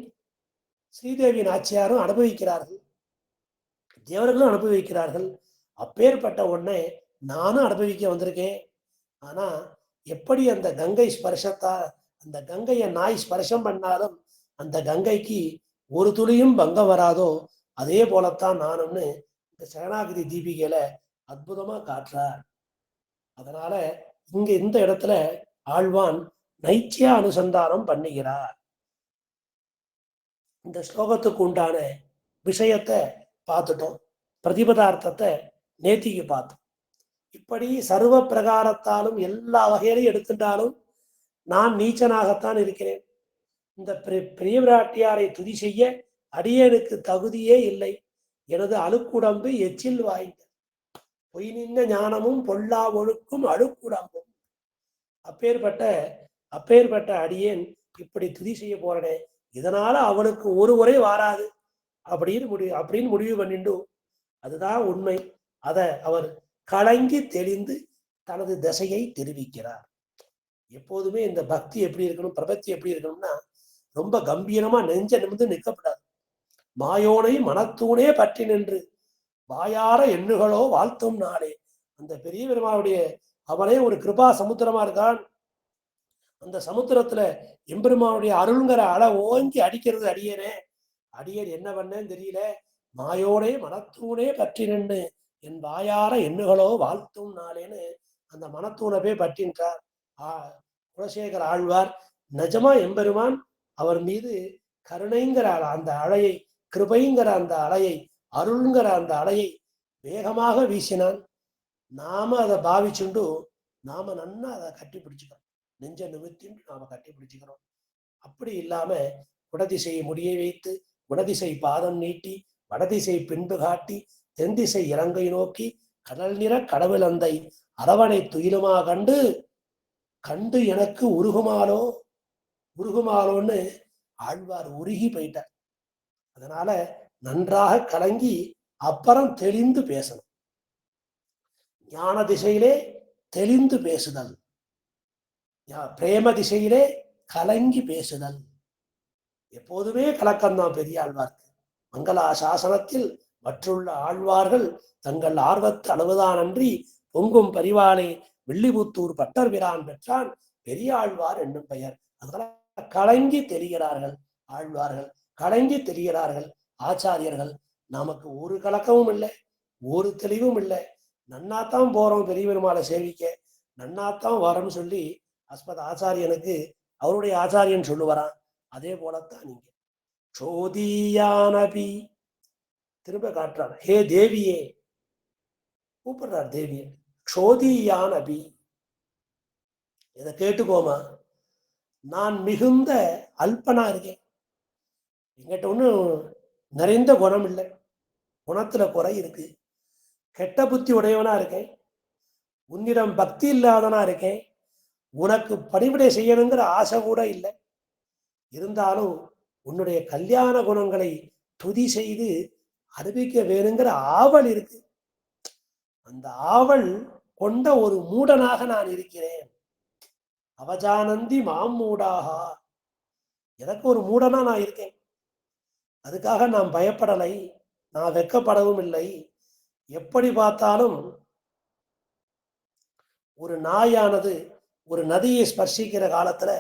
ஸ்ரீதேவி நாச்சியாரும் அனுபவிக்கிறார்கள், தேவர்களும் அனுபவிக்கிறார்கள். அப்பேற்பட்ட ஒன்றை நானும் அனுபவிக்க வந்திருக்கேன். ஆனா எப்படி அந்த கங்கை ஸ்பர்ஷத்தா, அந்த கங்கையை நாய் ஸ்பர்ஷம் பண்ணாலும் அந்த கங்கைக்கு ஒரு துளியும் பங்கம் வராதோ, அதே போலத்தான் நானும்னு இந்த சரணாகதி தீபிகையில அற்புதமா காட்டுறார். அதனால இங்க இந்த இடத்துல ஆழ்வான் நைச்சியா அனுசந்தானம் பண்ணுகிறார். இந்த ஸ்லோகத்துக்கு உண்டான விஷயத்தை பார்த்துட்டோம், பிரதிபதார்த்தத்தை நேத்திக்கு பார்த்தோம். இப்படி சர்வ பிரகாரத்தாலும் எல்லா வகையிலையும் எடுத்துட்டாலும் நான் நீச்சனாகத்தான் இருக்கிறேன். இந்த பெரிய பிராட்டியாரை துதி செய்ய அடியேனுக்கு தகுதியே இல்லை. எனது அழுக்குடம்பு எச்சில் வாய்ந்த பொய் நின்ன ஞானமும் பொல்லா ஒழுக்கும் அழுக்குடம்பும். அப்பேற்பட்ட அடியேன் இப்படி துதி செய்ய போறனே, இதனால அவனுக்கு ஒரு உரை வாராது அப்படின்னு முடிவு பண்ணிட்டு, அதுதான் உண்மை. அத அவர் கலங்கி தெளிந்து தனது திசையை தெரிவிக்கிறார். எப்போதுமே இந்த பக்தி எப்படி இருக்கணும், பிரபத்தி எப்படி இருக்கணும்னா ரொம்ப கம்பீரமா நெஞ்ச நிமிர்ந்து நிற்கப்படாது. மாயோனை மனத்தூனே பற்றி நின்று வாயார எண்ணுகளோ வாழ்த்தும் நாளே. அந்த பெரிய பெருமாவுடைய அவனே ஒரு கிருபா சமுத்திரமா இருக்கான். அந்த சமுத்திரத்துல எம்பெருமானுடைய அருள்ங்கிற அலை ஓங்கி அடிக்கிறது அடியேனே. அடியேன் என்ன பண்ணேன்னு தெரியல, மாயோனே மனத்தூனே பற்றி நின்று என் வாயார எண்ணுகளோ வாழ்த்தும் நாளேன்னு அந்த மனத்தூனை போய் பற்றின்றார் குலசேகர ஆழ்வார். நிஜமா எம்பெருமான் அவர் மீது கருணைங்கிற அந்த அலையை, கிருபைங்கிற அந்த அலையை, அருள்ங்கிற அந்த அலையை வேகமாக வீசினான். நாம அதை பாவிச்சுண்டு நாம நன்னா அதை கட்டி பிடிச்சுக்கிறோம், நெஞ்ச நிமித்தின்னு நாம கட்டி பிடிச்சுக்கிறோம். அப்படி இல்லாம குடதிசையை முடியை வைத்து குடதிசை பாதம் நீட்டி வடதிசை பின்பு காட்டி தென்திசை இலங்கை நோக்கி கடல் நிற கடவுளந்தை அரவணை துயிலுமா கண்டு கண்டு எனக்கு உருகுமாலோன்னு ஆழ்வார் உருகி போயிட்டார். அதனால நன்றாக கலங்கி அப்புறம் தெளிந்து பேசணும். ஞான திசையிலே தெளிந்து பேசுதல், பிரேம திசையிலே கலங்கி பேசுதல். எப்போதுமே கலக்கம்தான் பெரிய ஆழ்வார்க்கு. மங்களா சாசனத்தில் மற்றுள்ள ஆழ்வார்கள் தங்கள் ஆர்வத்து அளவுதான் அன்றி பொங்கும் பரிவாளே வில்லிபுத்தூர் பட்டர் பிரான் பெற்றான் பெரியாழ்வார் என்னும் பெயர். அதனால கலங்கி தெரிகிறார்கள் ஆழ்வார்கள், கலங்கி தெரிகிறார்கள் ஆச்சாரியர்கள். நமக்கு ஒரு கலக்கமும் இல்லை, ஒரு தெளிவும் இல்லை. நன்னாத்தான் போறோம் பெரிய பெருமாளை சேவிக்க, நன்னாத்தான் வரோம்னு சொல்லி அஸ்மத் ஆச்சாரியனுக்கு அவருடைய ஆச்சாரியன் சொல்லுவாரான். அதே போலத்தான் நீங்க சோதியானபி திரும்ப காட்டுறார். ஹே தேவியே கூப்பிடுறார் தேவியே. சோதியானபி இதை கேட்டுக்கோமா, நான் மிகுந்த அல்பனா இருக்கேன், எங்கிட்ட ஒன்றும் நிறைந்த குணம் இல்லை, குணத்துல குறை இருக்கு, கெட்ட புத்தி உடையவனா இருக்கேன், உன்னிடம் பக்தி இல்லாதவனா இருக்கேன், உனக்கு பணிவிடை செய்யணுங்கிற ஆசை கூட இல்லை, இருந்தாலும் உன்னுடைய கல்யாண குணங்களை துதி செய்து அறிவிக்க வேணுங்கிற ஆவல் இருக்கு. அந்த ஆவல் கொண்ட ஒரு மூடனாக நான் இருக்கிறேன். அவஜானந்தி மாமூடாக, எனக்கு ஒரு மூடனா நான் இருக்கேன். அதுக்காக நான் பயப்படலை, நான் வெட்கப்படவும் இல்லை. எப்படி பார்த்தாலும் ஒரு நாயானது ஒரு நதியை ஸ்பர்சிக்கிற காலத்துல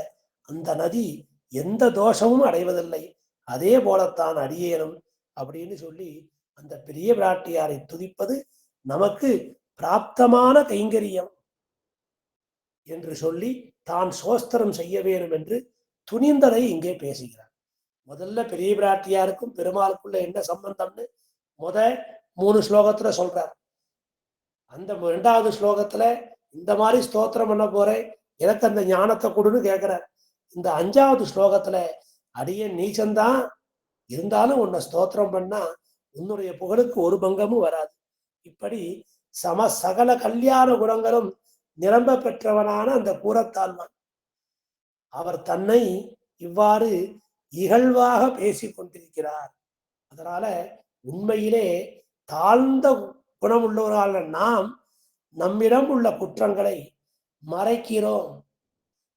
அந்த நதி எந்த தோஷமும் அடைவதில்லை, அதே போலத்தான் அடியேனும் அப்படின்னு சொல்லி அந்த பெரிய பிராட்டியாரை துதிப்பது நமக்கு பிராப்தமான கைங்கரியம் என்று சொல்லி தான் சோஸ்திரம் செய்ய வேண்டும் என்று துணிந்ததை இங்கே பேசுகிறார். முதல்ல பெரிய பிராட்டியாருக்கும் பெருமாளுக்குள்ள என்ன சம்பந்தம்னு 3 ஸ்லோகத்துல சொல்றார். அந்த 2வது ஸ்லோகத்துல இந்த மாதிரி ஸ்தோத்திரம் பண்ண போறேன், எனக்கு அந்த ஞானத்தை கொடுன்னு கேட்கிறார். இந்த 5வது ஸ்லோகத்துல அடியேன் நீச்சந்தான், இருந்தாலும் உன்னை ஸ்தோத்திரம் பண்ணா உன்னுடைய புகழுக்கு ஒரு பங்கமும் வராது. இப்படி சகல கல்யாண குணங்களும் நிரம்ப பெற்றவனான அந்த கூரத்தாழ்வான் அவர் தன்னை இவ்வாறு இகழ்வாக பேசிக் கொண்டிருக்கிறார். அதனால உண்மையிலே தாழ்ந்த குணம் உள்ளவர்களான நாம் நம்மிடம் உள்ள குற்றங்களை மறைக்கிறோம்.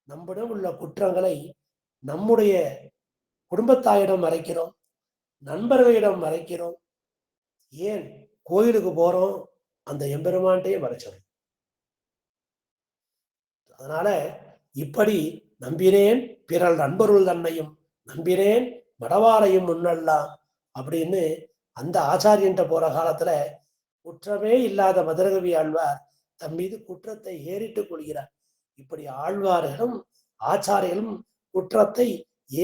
நம்மிடம் உள்ள குற்றங்களை நம்முடைய குடும்பத்தாரிடம் மறைக்கிறோம், நண்பர்களிடம் மறைக்கிறோம். ஏன் கோயிலுக்கு போறோம், அந்த எம்பெருமான்ட்டையே மறைச்சிடும். அதனால இப்படி நம்பினேன் பிறல் நண்பருள் தன்னையும் நம்பினேன் மடவாரையும் முன்னெல்லாம் அப்படின்னு அந்த ஆச்சாரியன்ட்ட போற காலத்துல குற்றமே இல்லாத மதுரகவி ஆழ்வார் தம் மீது குற்றத்தை ஏறிட்டுக் கொள்கிறார். இப்படி ஆழ்வார்களும் ஆச்சாரியர்களும் குற்றத்தை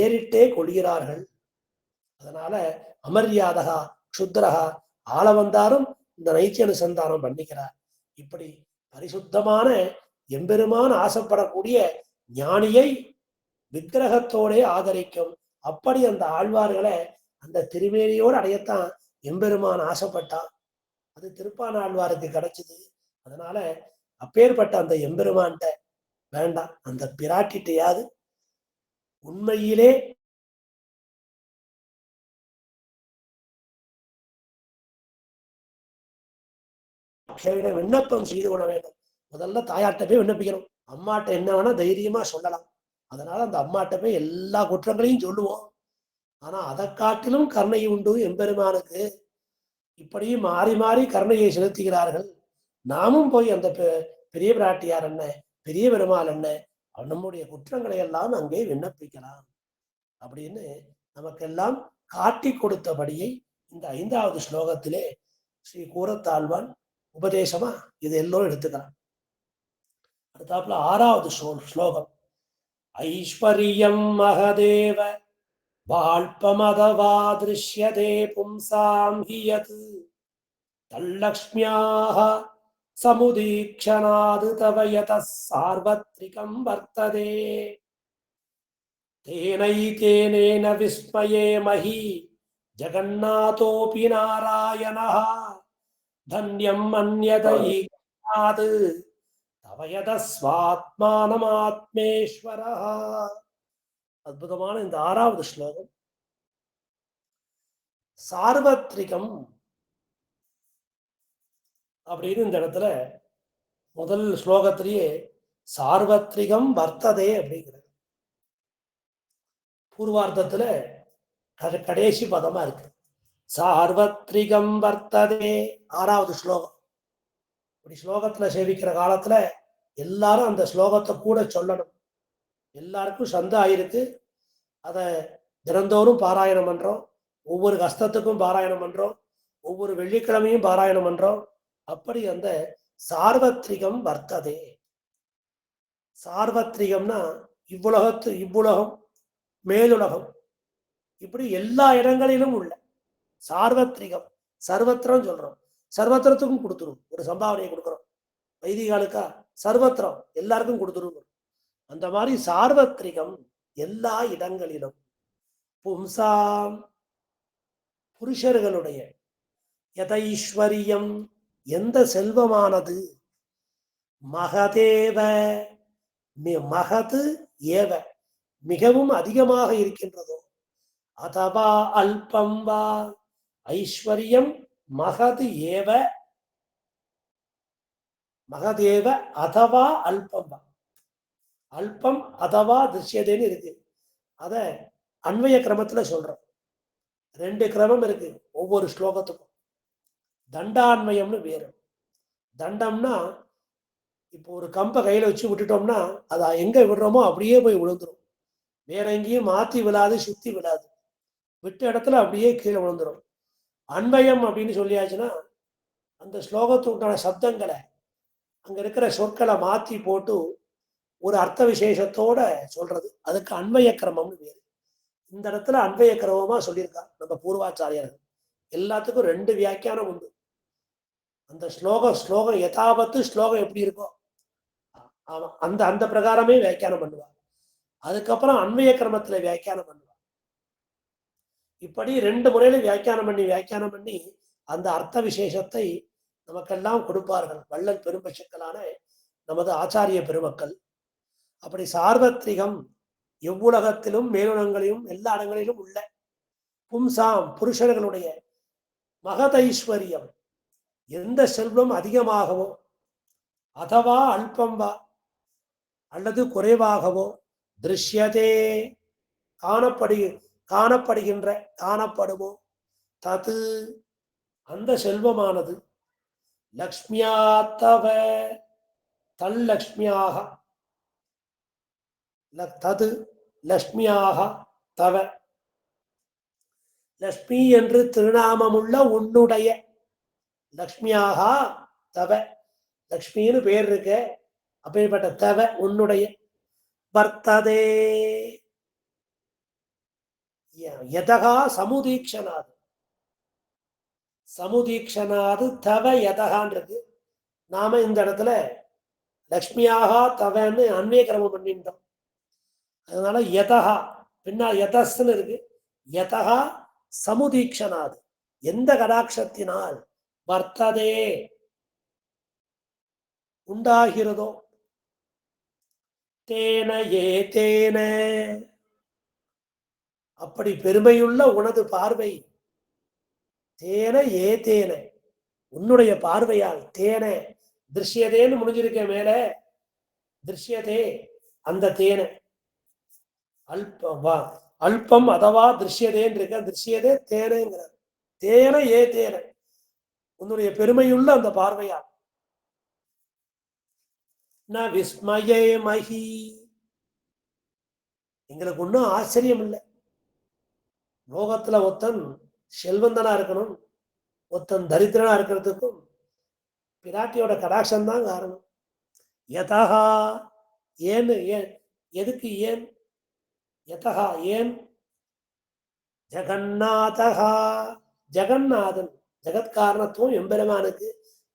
ஏறிட்டே கொள்கிறார்கள். அதனால அமர்யாதகா சுத்ரகா ஆள வந்தாரும் இந்த நைத்திய அனுசந்தானம் பண்ணிக்கிறார். இப்படி பரிசுத்தமான எம்பெருமான் ஆசைப்படக்கூடிய ஞானியை விக்கிரகத்தோடே ஆதரிக்கும். அப்படி அந்த ஆழ்வார்களை அந்த திருமேனியோடு அடையத்தான் எம்பெருமான் ஆசைப்பட்டான். அது திருப்பான ஆழ்வாருக்கு கிடைச்சது. அதனால அப்பேற்பட்ட அந்த எம்பெருமான்ட்ட வேண்டாம், அந்த பிராட்டிட்டையாவது உண்மையிலே விண்ணப்பம் செய்து கொள்ள வேண்டும். முதல்ல தாயாட்ட போய் விண்ணப்பிக்கணும். அம்மாட்ட என்ன வேணா தைரியமா சொல்லலாம். அதனால அந்த அம்மாட்ட போய் எல்லா குற்றங்களையும் சொல்லுவோம். ஆனா அதை காட்டிலும் கருணை உண்டு எம்பெருமானுக்கு. இப்படியும் மாறி மாறி கருணையை செலுத்துகிறார்கள். நாமும் போய் அந்த பெரிய பிராட்டியார் என்ன, பெரிய பெருமாள் என்ன, நம்முடைய குற்றங்களை எல்லாம் அங்கே விண்ணப்பிக்கலாம் அப்படின்னு நமக்கெல்லாம் காட்டி கொடுத்தபடியை இந்த 5வது ஸ்லோகத்திலே ஸ்ரீ கூரத்தாழ்வான் உபதேசமா இது எல்லோரும் எடுத்துக்கலாம். அடுத்தாப்புல 6வது ஸ்லோகம். ஐஸ்வர்யம் மகதேவ வால்பமதவா திருஷ்யதே பும்சாம் ஹியத் தல்லக்ஷ்மியாக சமுதீக்ஷணாது தவ யதஸ் சார்வத்ரிகம் வர்த்ததே தேனைகேனேன விஸ்மயே மஹி ஜகன்னாதோபி நாராயணः தன்யம் மன்யதைகாது தவ யதஸ்வாத்மானமாத்மேஸ்வரः. அற்புதமான இந்த 6வது ஸ்லோகம். சார்வத்ரிகம் அப்படின்னு இந்த இடத்துல முதல் ஸ்லோகத்திலேயே சார்வத்ரிகம் வர்த்ததே அப்படிங்கிறது பூர்வார்த்தத்துல கடைசி பதமா இருக்கு. சார்வத்ரிகம் வர்த்ததே 6வது ஸ்லோகம். இப்படி ஸ்லோகத்துல சேவிக்கிற காலத்துல எல்லாரும் அந்த ஸ்லோகத்தை கூட சொல்லணும். எல்லாருக்கும் சந்தா ஆயிருக்கு. அதை தினந்தோறும் பாராயணம் பண்றோம். ஒவ்வொரு கஷ்டத்துக்கும் பாராயணம் பண்றோம். ஒவ்வொரு வெள்ளிக்கிழமையும் பாராயணம் பண்றோம். அப்படி அந்த சார்வத்ரிகம் வர்த்ததே. சார்வத்ரிகம்னா இவ்வுலகம் மேலுலகம் இப்படி எல்லா இடங்களிலும் உள்ள சார்வத்ரிகம். சர்வத்திரம் சொல்றோம். சர்வத்திரத்துக்கும் கொடுத்துரும். ஒரு சம்பாவனையை கொடுக்குறோம். வைதிகாலுக்கா சர்வத்திரம் எல்லாருக்கும் கொடுத்துரும். அந்த மாதிரி சார்வத்ரிகம் எல்லா இடங்களிலும். பும்சாம் புருஷர்களுடைய யதைஸ்வரியம் எந்த செல்வமானது மகதேவ மகது ஏவ மிகவும் அதிகமாக இருக்கின்றதோ அதவா அல்பம் வா ஐஸ்வர்யம் மகது ஏவ மகதேவ அதவா அல்பம் வா அல்பம் அதவா திருஷ்யதேன்னு இருக்கு. அத அன்வய கிரமத்துல சொல்றோம். 2 கிரமம் இருக்கு ஒவ்வொரு ஸ்லோகத்துக்கும். தண்டான்வயம்னு வேறு. தண்டம்னா இப்போ ஒரு கம்பை கையில வச்சு விட்டுட்டோம்னா அதை எங்க விடுறோமோ அப்படியே போய் விழுந்துரும். வேற எங்கேயும் மாத்தி விழாது, சுத்தி விழாது. விட்ட இடத்துல அப்படியே கீழே விழுந்துரும். அன்வயம் அப்படின்னு சொல்லியாச்சுன்னா அந்த ஸ்லோகத்துக்கான சப்தங்களை அங்க இருக்கிற சொற்களை மாத்தி போட்டு ஒரு அர்த்த விசேஷத்தோட சொல்றது. அதுக்கு அன்வய கிரமம்னு வேறு. இந்த இடத்துல அன்வய கிரமமா சொல்லியிருக்காங்க நம்ம பூர்வாச்சாரியர்கள். எல்லாத்துக்கும் 2 வியாக்கியானம் உண்டு. அந்த ஸ்லோகம் யதாபத்து ஸ்லோகம் எப்படி இருக்கோ அந்த அந்த பிரகாரமே வியாக்கியானம் பண்ணுவார். அதுக்கப்புறம் அன்வய கிரமத்துல வியாக்கியானம் பண்ணுவார். இப்படி 2 முறையில வியாக்கியானம் பண்ணி அந்த அர்த்த விசேஷத்தை நமக்கெல்லாம் கொடுப்பார்கள் வள்ளல் பெரும்பட்சக்களான நமது ஆச்சாரிய பெருமக்கள். அப்படி சார்வத்ரிகம் எவ்வுலகத்திலும் மேலுலகங்களிலும் எல்லா இடங்களிலும் உள்ள பும்சாம் புருஷர்களுடைய மகதைஸ்வரியம் எந்த செல்வம் அதிகமாகவோ அதவா அல்பம்பா அல்லது குறைவாகவோ திருஷ்யதே காணப்படுமோ தது அந்த செல்வமானது லக்ஷ்மியாத்தவ தல்லக்ஷ்மியாக தது லக்ஷ்மியாக தவ லக்ஷ்மி என்று திருநாமமுள்ள உன்னுடைய லக்ஷ்மியாக தவ லக்ஷ்மின்னு பேர் இருக்க அப்படிப்பட்ட தவ உன்னுடைய வர்த்ததே யதகா சமுதீக்ஷனாது தவ யதகான்றது. நாம இந்த இடத்துல லக்ஷ்மியாக தவன்னு அன்வய கிரமம் பண்ணிட்டோம். அதனால யதகா பின்னா யதஸ்ன்னு இருக்கு. யதகா சமுதீக்ஷனாது எந்த கடாட்சத்தினால் வர்த்ததே உண்டாகிறதோ தேன ஏதேன அப்படி பெருமையுள்ள உனது பார்வை தேன ஏதேன உன்னுடைய பார்வையால் தேன திருஷ்யதேன்னு முடிஞ்சிருக்க மேல திருஷ்யதே அந்த தேன அல்பம் அதவா திருஷ்யதேன்னு இருக்க திருஷ்யதே தேனேங்கிறார். தேன ஏ தேன உன்னுடைய பெருமையுள்ள அந்த பார்வையால் ந விஸ்மயே மகி எங்களுக்கு ஒன்றும் ஆச்சரியம் இல்லை. லோகத்துல ஒருத்தன் செல்வந்தனா இருக்கணும், ஒருத்தன் தரித்திரனா இருக்கிறதுக்கும் பிராட்டியோட கடாட்சம் தான் காரணம். யதகா ஏன்னு எதுக்கு ஏன் யதகா ஏன் ஜெகநாதகா ஜெகநாதன் ஜெகத்காரணத்துவம் எம்பெருமானுக்கு.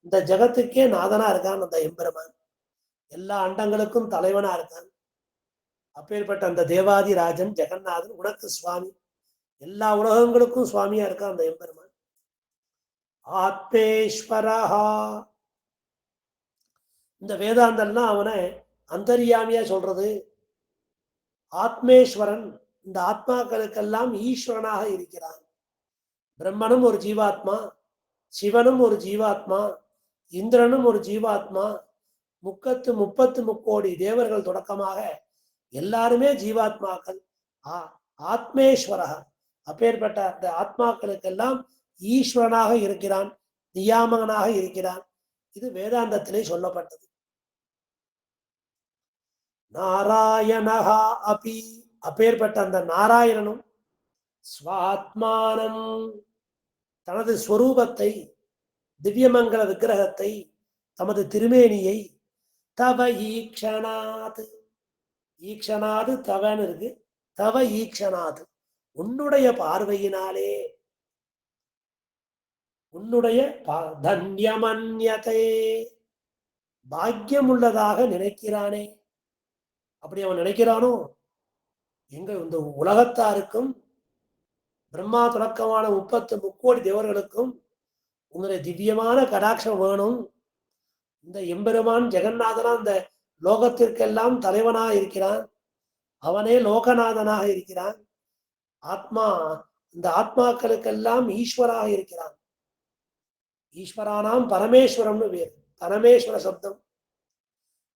இந்த ஜெகத்துக்கே நாதனா இருக்கான் அந்த எம்பெருமான். எல்லா அண்டங்களுக்கும் தலைவனா இருக்கான். அப்பேற்பட்ட அந்த தேவாதி ராஜன் ஜெகநாதன் உனக்கு சுவாமி. எல்லா உலகங்களுக்கும் சுவாமியா இருக்கான் அந்த எம்பெருமான். ஆத்மேஸ்வரஹா இந்த வேதாந்தம்லாம் அவனை அந்தர்யாமியா சொல்றது. ஆத்மேஸ்வரன் இந்த ஆத்மாக்களுக்கெல்லாம் ஈஸ்வரனாக இருக்கிறான். பிரம்மனும் ஒரு ஜீவாத்மா, சிவனும் ஒரு ஜீவாத்மா, இந்திரனும் ஒரு ஜீவாத்மா, 30 தேவர்கள் தொடக்கமாக எல்லாருமே ஜீவாத்மாக்கள். ஆத்மேஸ்வரக அப்பேற்பட்ட அந்த ஆத்மாக்களுக்கெல்லாம் ஈஸ்வரனாக இருக்கிறான், நியாமகனாக இருக்கிறான். இது வேதாந்தத்திலே சொல்லப்பட்டது. நாராயணஹா அபி, அப்பேற்பட்ட அந்த நாராயணனும் ஸ்வாத்மானம், தனது ஸ்வரூபத்தை, திவ்யமங்கல விக்கிரகத்தை, தமது திருமேனியை, தவ ஈக்ஷணாத், ஈக்ஷணாது தவன்னு இருக்கு, தவ ஈக்ஷணாது, உன்னுடைய பார்வையினாலே, உன்னுடைய தன்யமன்யதே, பாக்கியம் உள்ளதாக நினைக்கிறானே. அப்படி அவன் நினைக்கிறானோ, எங்க இந்த உலகத்தாருக்கும் பிரம்மா தொடக்கமான 30 முக்கோடி தேவர்களுக்கும் உங்களுடைய திவ்யமான கடாட்சம் வேணும். இந்த எம்பெருமான் ஜெகநாதனா இந்த லோகத்திற்கெல்லாம் தலைவனாக இருக்கிறான், அவனே லோகநாதனாக இருக்கிறான். ஆத்மா, இந்த ஆத்மாக்களுக்கெல்லாம் ஈஸ்வராக இருக்கிறான். ஈஸ்வரானாம் பரமேஸ்வரம்னு பேர். பரமேஸ்வர சப்தம்,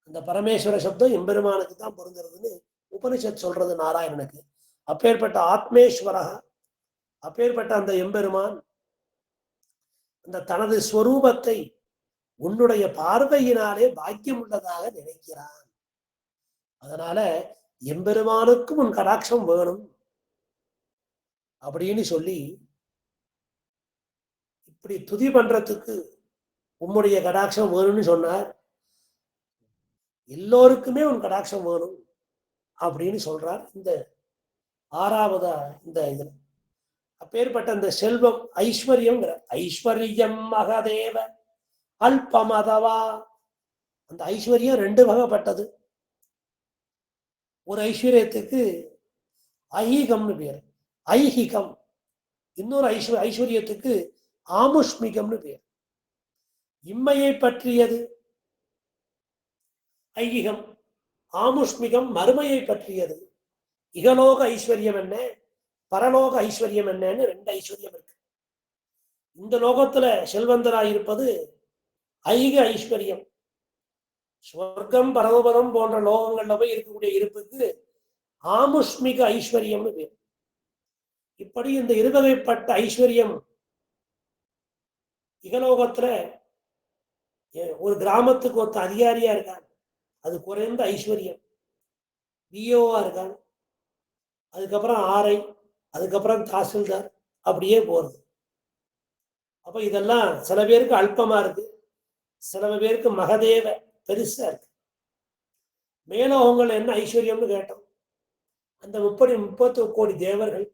அந்த பரமேஸ்வர சப்தம் எம்பெருமானுக்கு தான் பொருந்துறதுன்னு உபனிஷத் சொல்றது நாராயணனுக்கு. அப்பேற்பட்ட ஆத்மேஸ்வரக, அப்பேற்பட்ட அந்த எம்பெருமான் அந்த தனது ஸ்வரூபத்தை உன்னுடைய பார்வையினாலே பாக்கியம் உள்ளதாக நினைக்கிறான். அதனால எம்பெருமானுக்கும் உன் கடாட்சம் வேணும் அப்படின்னு சொல்லி இப்படி துதி பண்றதுக்கு உம்முடைய கடாட்சம் வேணும்னு சொன்னார். எல்லோருக்குமே உன் கடாட்சம் வேணும் அப்படின்னு சொல்றார் இந்த 6வது இந்த இதுல. அப்பேற்பட்ட அந்த செல்வம், ஐஸ்வர்யம், ஐஸ்வர்யம் மகதேவ அல்பமதவா, அந்த ஐஸ்வர்யம் 2 வகைப்பட்டது. ஒரு ஐஸ்வர்யத்துக்கு ஐஹிகம்னு பேர், ஐஹிகம். இன்னொரு ஐஸ்வர்யத்துக்கு ஆமுஷ்மிகம்னு பேர். இம்மையை பற்றியது ஐகிகம், ஆமுஷ்மிகம் மறுமையை பற்றியது. இகலோக ஐஸ்வர்யம் என்ன, பரலோக ஐஸ்வர்யம் என்னன்னு 2 ஐஸ்வர்யம் இருக்கு. இந்த லோகத்துல செல்வந்தராய் இருப்பது ஐக ஐஸ்வர்யம். ஸ்வர்க்கம் பரமபதம் போன்ற லோகங்கள்ல போய் இருக்கக்கூடிய இருப்புக்கு ஆமுஷ்மிக ஐஸ்வர்யம்னு பேர். இப்படி இந்த இருவகைப்பட்ட ஐஸ்வர்யம் இகலோகத்துல ஒரு கிராமத்துக்கு ஒருத்த அதிகாரியா இருக்கான், அது குறைந்த ஐஸ்வர்யம். விஓவா இருக்கான், அதுக்கப்புறம் ஆர்ஐ, அதுக்கப்புறம் தாசில்தார், அப்படியே போறது. அப்ப இதெல்லாம் சில பேருக்கு அல்பமா இருக்கு, சில பேருக்கு மகதேவ பெருசா இருக்கு. மேலோகங்கள் என்ன ஐஸ்வர்யம்னு கேட்டோம். அந்த 30 கோடி தேவர்கள்,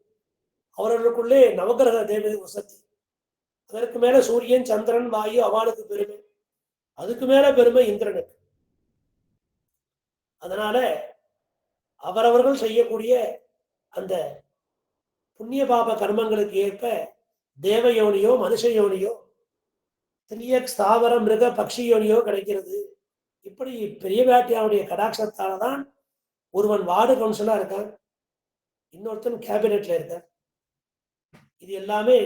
அவர்களுக்குள்ளே நவகிரக தேவதை வசதி, அதற்கு மேல சூரியன் சந்திரன் வாயு அவளுக்கு பெருமை, அதுக்கு மேல பெருமை இந்திரனுக்கு. அதனால அவரவர்கள் செய்யக்கூடிய அந்த புண்ணிய பாப கர்மங்களுக்கு ஏற்ப தேவயோனியோ மனுஷ யோனியோ திரிய ஸ்தாவர மிருக பக்ஷி யோனியோ கிடைக்கிறது. இப்படி பெரிய வேட்டையாவுடைய கடாட்சத்தால தான் ஒருவன் வார்டு கவுன்சிலா இருக்கான், இன்னொருத்தன் கேபினெட்ல இருக்கான். இது எல்லாமே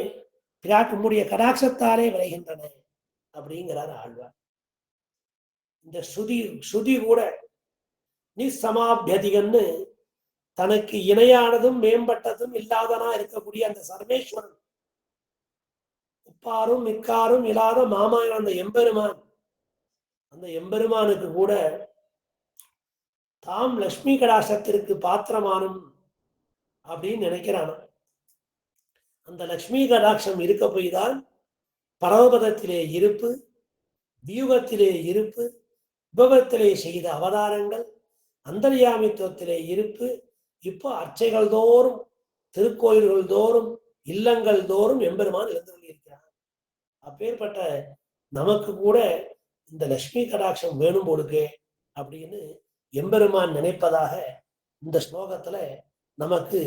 பிராட்டுடைய கடாட்சத்தாலே விளைகின்றன அப்படிங்கிறார் ஆழ்வார். இந்த ஸ்ருதி கூட நிசமாபியதிகன்னு தனக்கு இணையானதும் மேம்பட்டதும் இல்லாதனா இருக்கக்கூடிய அந்த சர்வேஸ்வரன், உப்பாரும் மிக்காரும் இல்லாத மாமாயன் அந்த எம்பெருமான், அந்த எம்பெருமானுக்கு கூட தாம் லட்சுமி கடாட்சத்திற்கு பாத்திரமானும் அப்படின்னு நினைக்கிறான். அந்த லட்சுமி கடாட்சம் இருக்க போய் தான் பரமபதத்திலே இருப்பு, வியூகத்திலே இருப்பு, விபவத்திலே செய்த அவதாரங்கள், அந்தர்யாமித்துவத்திலே இருப்பு. இப்போ அர்ச்சைகள் தோறும், திருக்கோயில்கள் தோறும், இல்லங்கள் தோறும் எம்பெருமான் எழுந்தருளி இருக்கிறார். அப்பேற்பட்ட நமக்கு கூட இந்த லட்சுமி கடாட்சம் வேணும் போலுக்கு அப்படின்னு எம்பெருமான் நினைப்பதாக இந்த ஸ்லோகத்துல நமக்கு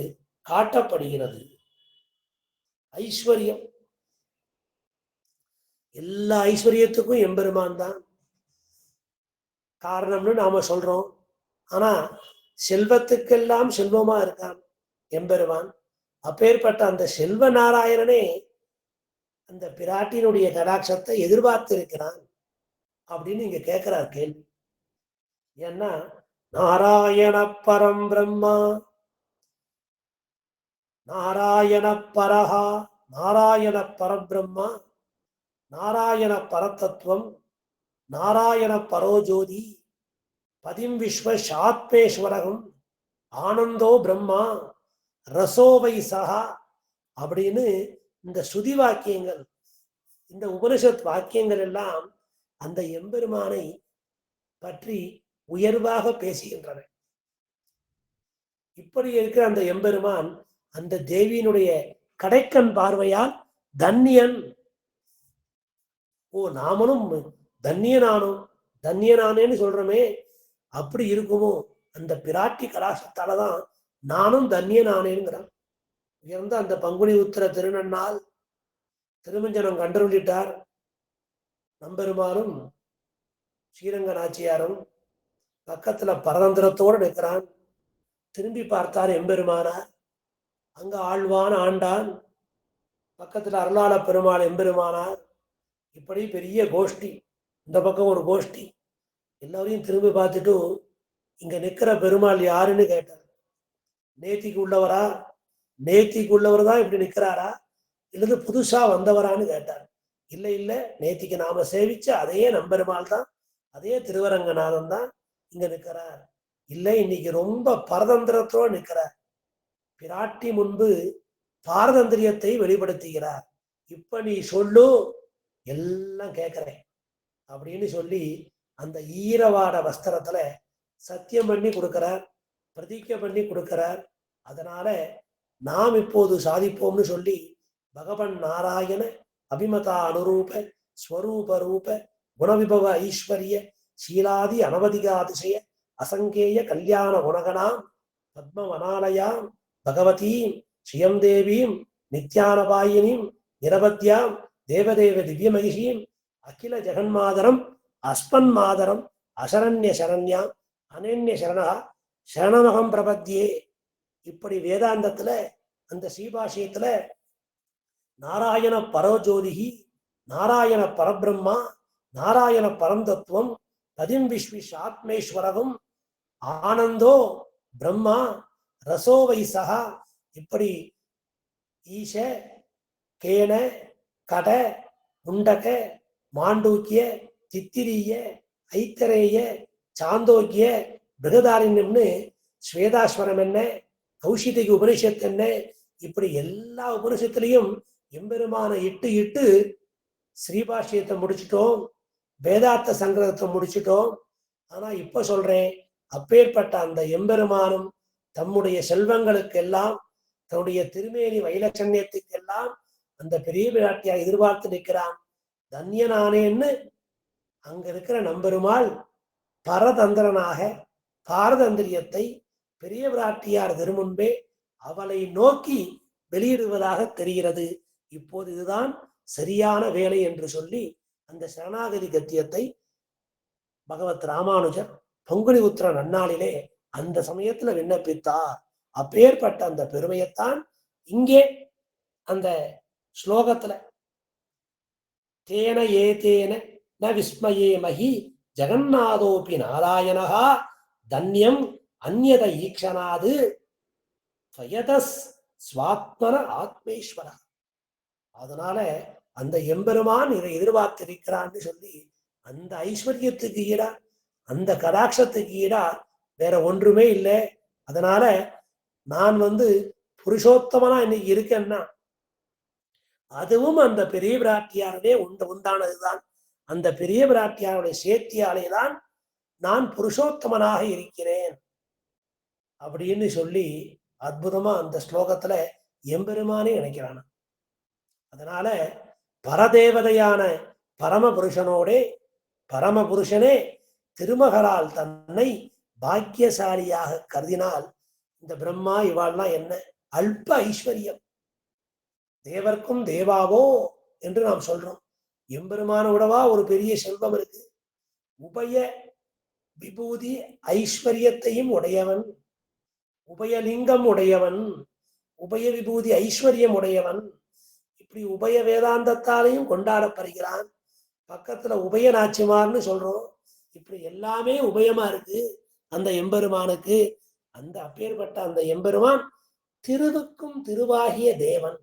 காட்டப்படுகிறது. ஐஸ்வர்யம், எல்லா ஐஸ்வர்யத்துக்கும் எம்பெருமான் தான் காரணம்னு நாம சொல்றோம். ஆனா செல்வத்துக்கெல்லாம் செல்வமா இருக்கான் எம்பெருமான். அப்பேற்பட்ட அந்த செல்வ நாராயணனே அந்த பிராட்டினுடைய கடாட்சத்தை எதிர்பார்த்து இருக்கிறான் அப்படின்னு இங்க கேட்கிறார் கேள்வி. ஏன்னா நாராயண பரம் பிரம்மா, நாராயண பரஹா, நாராயண பரபிரம்மா, நாராயண பரதத்துவம், நாராயண பரோஜோதி பதிம் விஸ்வ சாத்மேஸ்வரகம் ஆனந்தோ பிரம்மா ரசோவை சகா அப்படின்னு இந்த ஸ்ருதி வாக்கியங்கள், இந்த உபனிஷத் வாக்கியங்கள் எல்லாம் அந்த எம்பெருமானை பற்றி உயர்வாக பேசுகின்றன. இப்படி இருக்கிற அந்த எம்பெருமான் அந்த தேவியினுடைய கடைக்கண் பார்வையால் தன்யன். ஓ, நாமளும் தன்யனானேன்னு சொல்றோமே, அப்படி இருக்குமோ? அந்த பிராட்டி கடாசத்தாலதான் நானும் தன்யனானேங்கிறான். உயர்ந்த அந்த பங்குனி உத்திர திருநன்னால் திருமஞ்சனம் கண்டருளிட்டார். நம்பெருமானும் ஸ்ரீரங்க நாச்சியாரும் பக்கத்துல பரதந்திரத்தோடு நிற்கிறான். திரும்பி பார்த்தார் எம்பெருமானார். அங்க ஆழ்வான் ஆண்டான், பக்கத்துல அருளாள பெருமாள் எம்பெருமானார். இப்படி பெரிய கோஷ்டி, இந்த பக்கம் ஒரு கோஷ்டி. எல்லாரையும் திரும்பி பார்த்துட்டு இங்க நிக்கிற பெருமாள் யாருன்னு கேட்டார். நேத்திக்கு உள்ளவரா? நேத்திக்கு உள்ளவர் தான் இப்படி நிக்கிறாரா, இல்லது புதுசா வந்தவரான்னு கேட்டார். இல்லை இல்லை, நேத்திக்கு நாம சேவிச்ச அதே நம்பெருமாள் தான், அதே திருவரங்கநாதன் தான் இங்க நிற்கிறார். இல்லை, இன்னைக்கு ரொம்ப பரதந்திரத்தோடு நிற்கிறார். பிராட்டி முன்பு பாரதந்திரியத்தை வெளிப்படுத்துகிறார். இப்ப நீ சொல்லு, எல்லாம் கேட்கிறேன் அப்படின்னு சொல்லி அந்த ஈரவாட வஸ்திரத்துல சத்தியம் பண்ணி கொடுக்கிறார், பிரதிக்க பண்ணி கொடுக்கிறார். அதனால நாம் இப்போது சாதிப்போம்னு சொல்லி பகவன் நாராயண அபிமதா அனுரூப ஸ்வரூப ரூப குணவிபவ ஐஸ்வர்ய சீலாதி அனவதிகாதிசய அசங்கேய கல்யாண குணகணாம் பத்மவனாலயாம் பகவதீம் ஸ்ரீயம் தேவீம் நித்யானபாயினீம் நிரவத்யாம் தேவதேவ திவ்ய மகிஷீம் அகில ஜெகன்மாதரம் அஸ்மன் மாதரம் அசரண்ய சரண்யாம் அனன்ய சரணா சரணமகம் பிரபத்தியே. இப்படி வேதாந்தத்துல அந்த ஸ்ரீபாஷியத்துல நாராயண பரஜோதிகி, நாராயண பரபிரம்மா, நாராயண பரந்தத்துவம், பதிம் விஸ்விஷ் ஆத்மேஸ்வரகம் ஆனந்தோ பிரம்மா ரசோவை சகா. இப்படி ஈஷ கேன கட முண்டக மாண்டூக்கிய தித்திரிய ஐத்தரேய சாந்தோக்கிய பிருகதாரண்யம்னு ஸ்வேதாஸ்வரம் என்ன, கௌஷிதிக உபனிஷத்து என்ன, இப்படி எல்லா உபனிஷத்துலையும் எம்பெருமான இட்டு ஸ்ரீபாஷ்யத்தை முடிச்சிட்டோம், வேதார்த்த சங்கிரகத்தை முடிச்சிட்டோம். ஆனா இப்ப சொல்றேன், அப்பேற்பட்ட அந்த எம்பெருமானும் தம்முடைய செல்வங்களுக்கெல்லாம், தன்னுடைய திருமேனி வைலட்சண்யத்துக்கெல்லாம் அந்த பெரிய பிராட்டியா எதிர்பார்த்து நிற்கிறான். தன்யனானேன்னு அங்க இருக்கிற நம்பெருமாள் பரதந்திரனாக பாரதந்திரியத்தை பெரிய பிராட்டியார் திருமுன்பே அவளை நோக்கி வெளியிடுவதாக தெரிகிறது. இப்போது இதுதான் சரியான வேலை என்று சொல்லி அந்த சரணாகதி கத்தியத்தை பகவத் ராமானுஜர் பங்குனி உத்திர நன்னாளிலே அந்த சமயத்துல விண்ணப்பித்தார். அப்பேற்பட்ட அந்த பெருமையத்தான் இங்கே அந்த ஸ்லோகத்துல தேன ஏதேன ந விஸ்மயே மகி ஜெகநாதோபி நாராயணஹா தன்யம் அந்யத ஈக்ஷனாது ஃபயதஸ் ஸ்வாத்மன ஆத்மேஸ்வர. அதனால அந்த எம்பெருமான் இதை எதிர்பார்த்திருக்கிறான்னு சொல்லி அந்த ஐஸ்வர்யத்துக்கு ஈடா, அந்த கடாட்சத்துக்கு ஈடா வேற ஒன்றுமே இல்லை. அதனால நான் புருஷோத்தமனா இன்னைக்கு இருக்கேன்னா அதுவும் அந்த பெரிய பிராட்டியாரே உண்டானதுதான். அந்த பெரிய பிராட்டியாருடைய சேர்த்தியாலே தான் நான் புருஷோத்தமனாக இருக்கிறேன் அப்படின்னு சொல்லி அற்புதமா அந்த ஸ்லோகத்துல எம்பெருமானே நினைக்கிறான். அதனால பரதேவதையான பரமபுருஷனோடே பரமபுருஷனே திருமகளால் தன்னை பாக்கியசாலியாக கருதினால் இந்த பிரம்மா இவாள்லாம் என்ன அல்ப ஐஸ்வர்யம், தேவர்க்கும் தேவாவோ என்று நாம் சொல்றோம். எம்பெருமான விடவா ஒரு பெரிய செல்வம் இருக்கு. உபய விபூதி ஐஸ்வர்யத்தையும் உடையவன், உபயலிங்கம் உடையவன், உபய விபூதி ஐஸ்வர்யம் உடையவன். இப்படி உபய வேதாந்தத்தாலையும் கொண்டாடப்படுகிறான். பக்கத்துல உபய நாச்சிமார்னு சொல்றோம். இப்படி எல்லாமே உபயமா இருக்கு அந்த எம்பெருமானுக்கு. அந்த அப்பேற்பட்ட அந்த எம்பெருமான் திருவுக்கும் திருவாகிய தேவன்.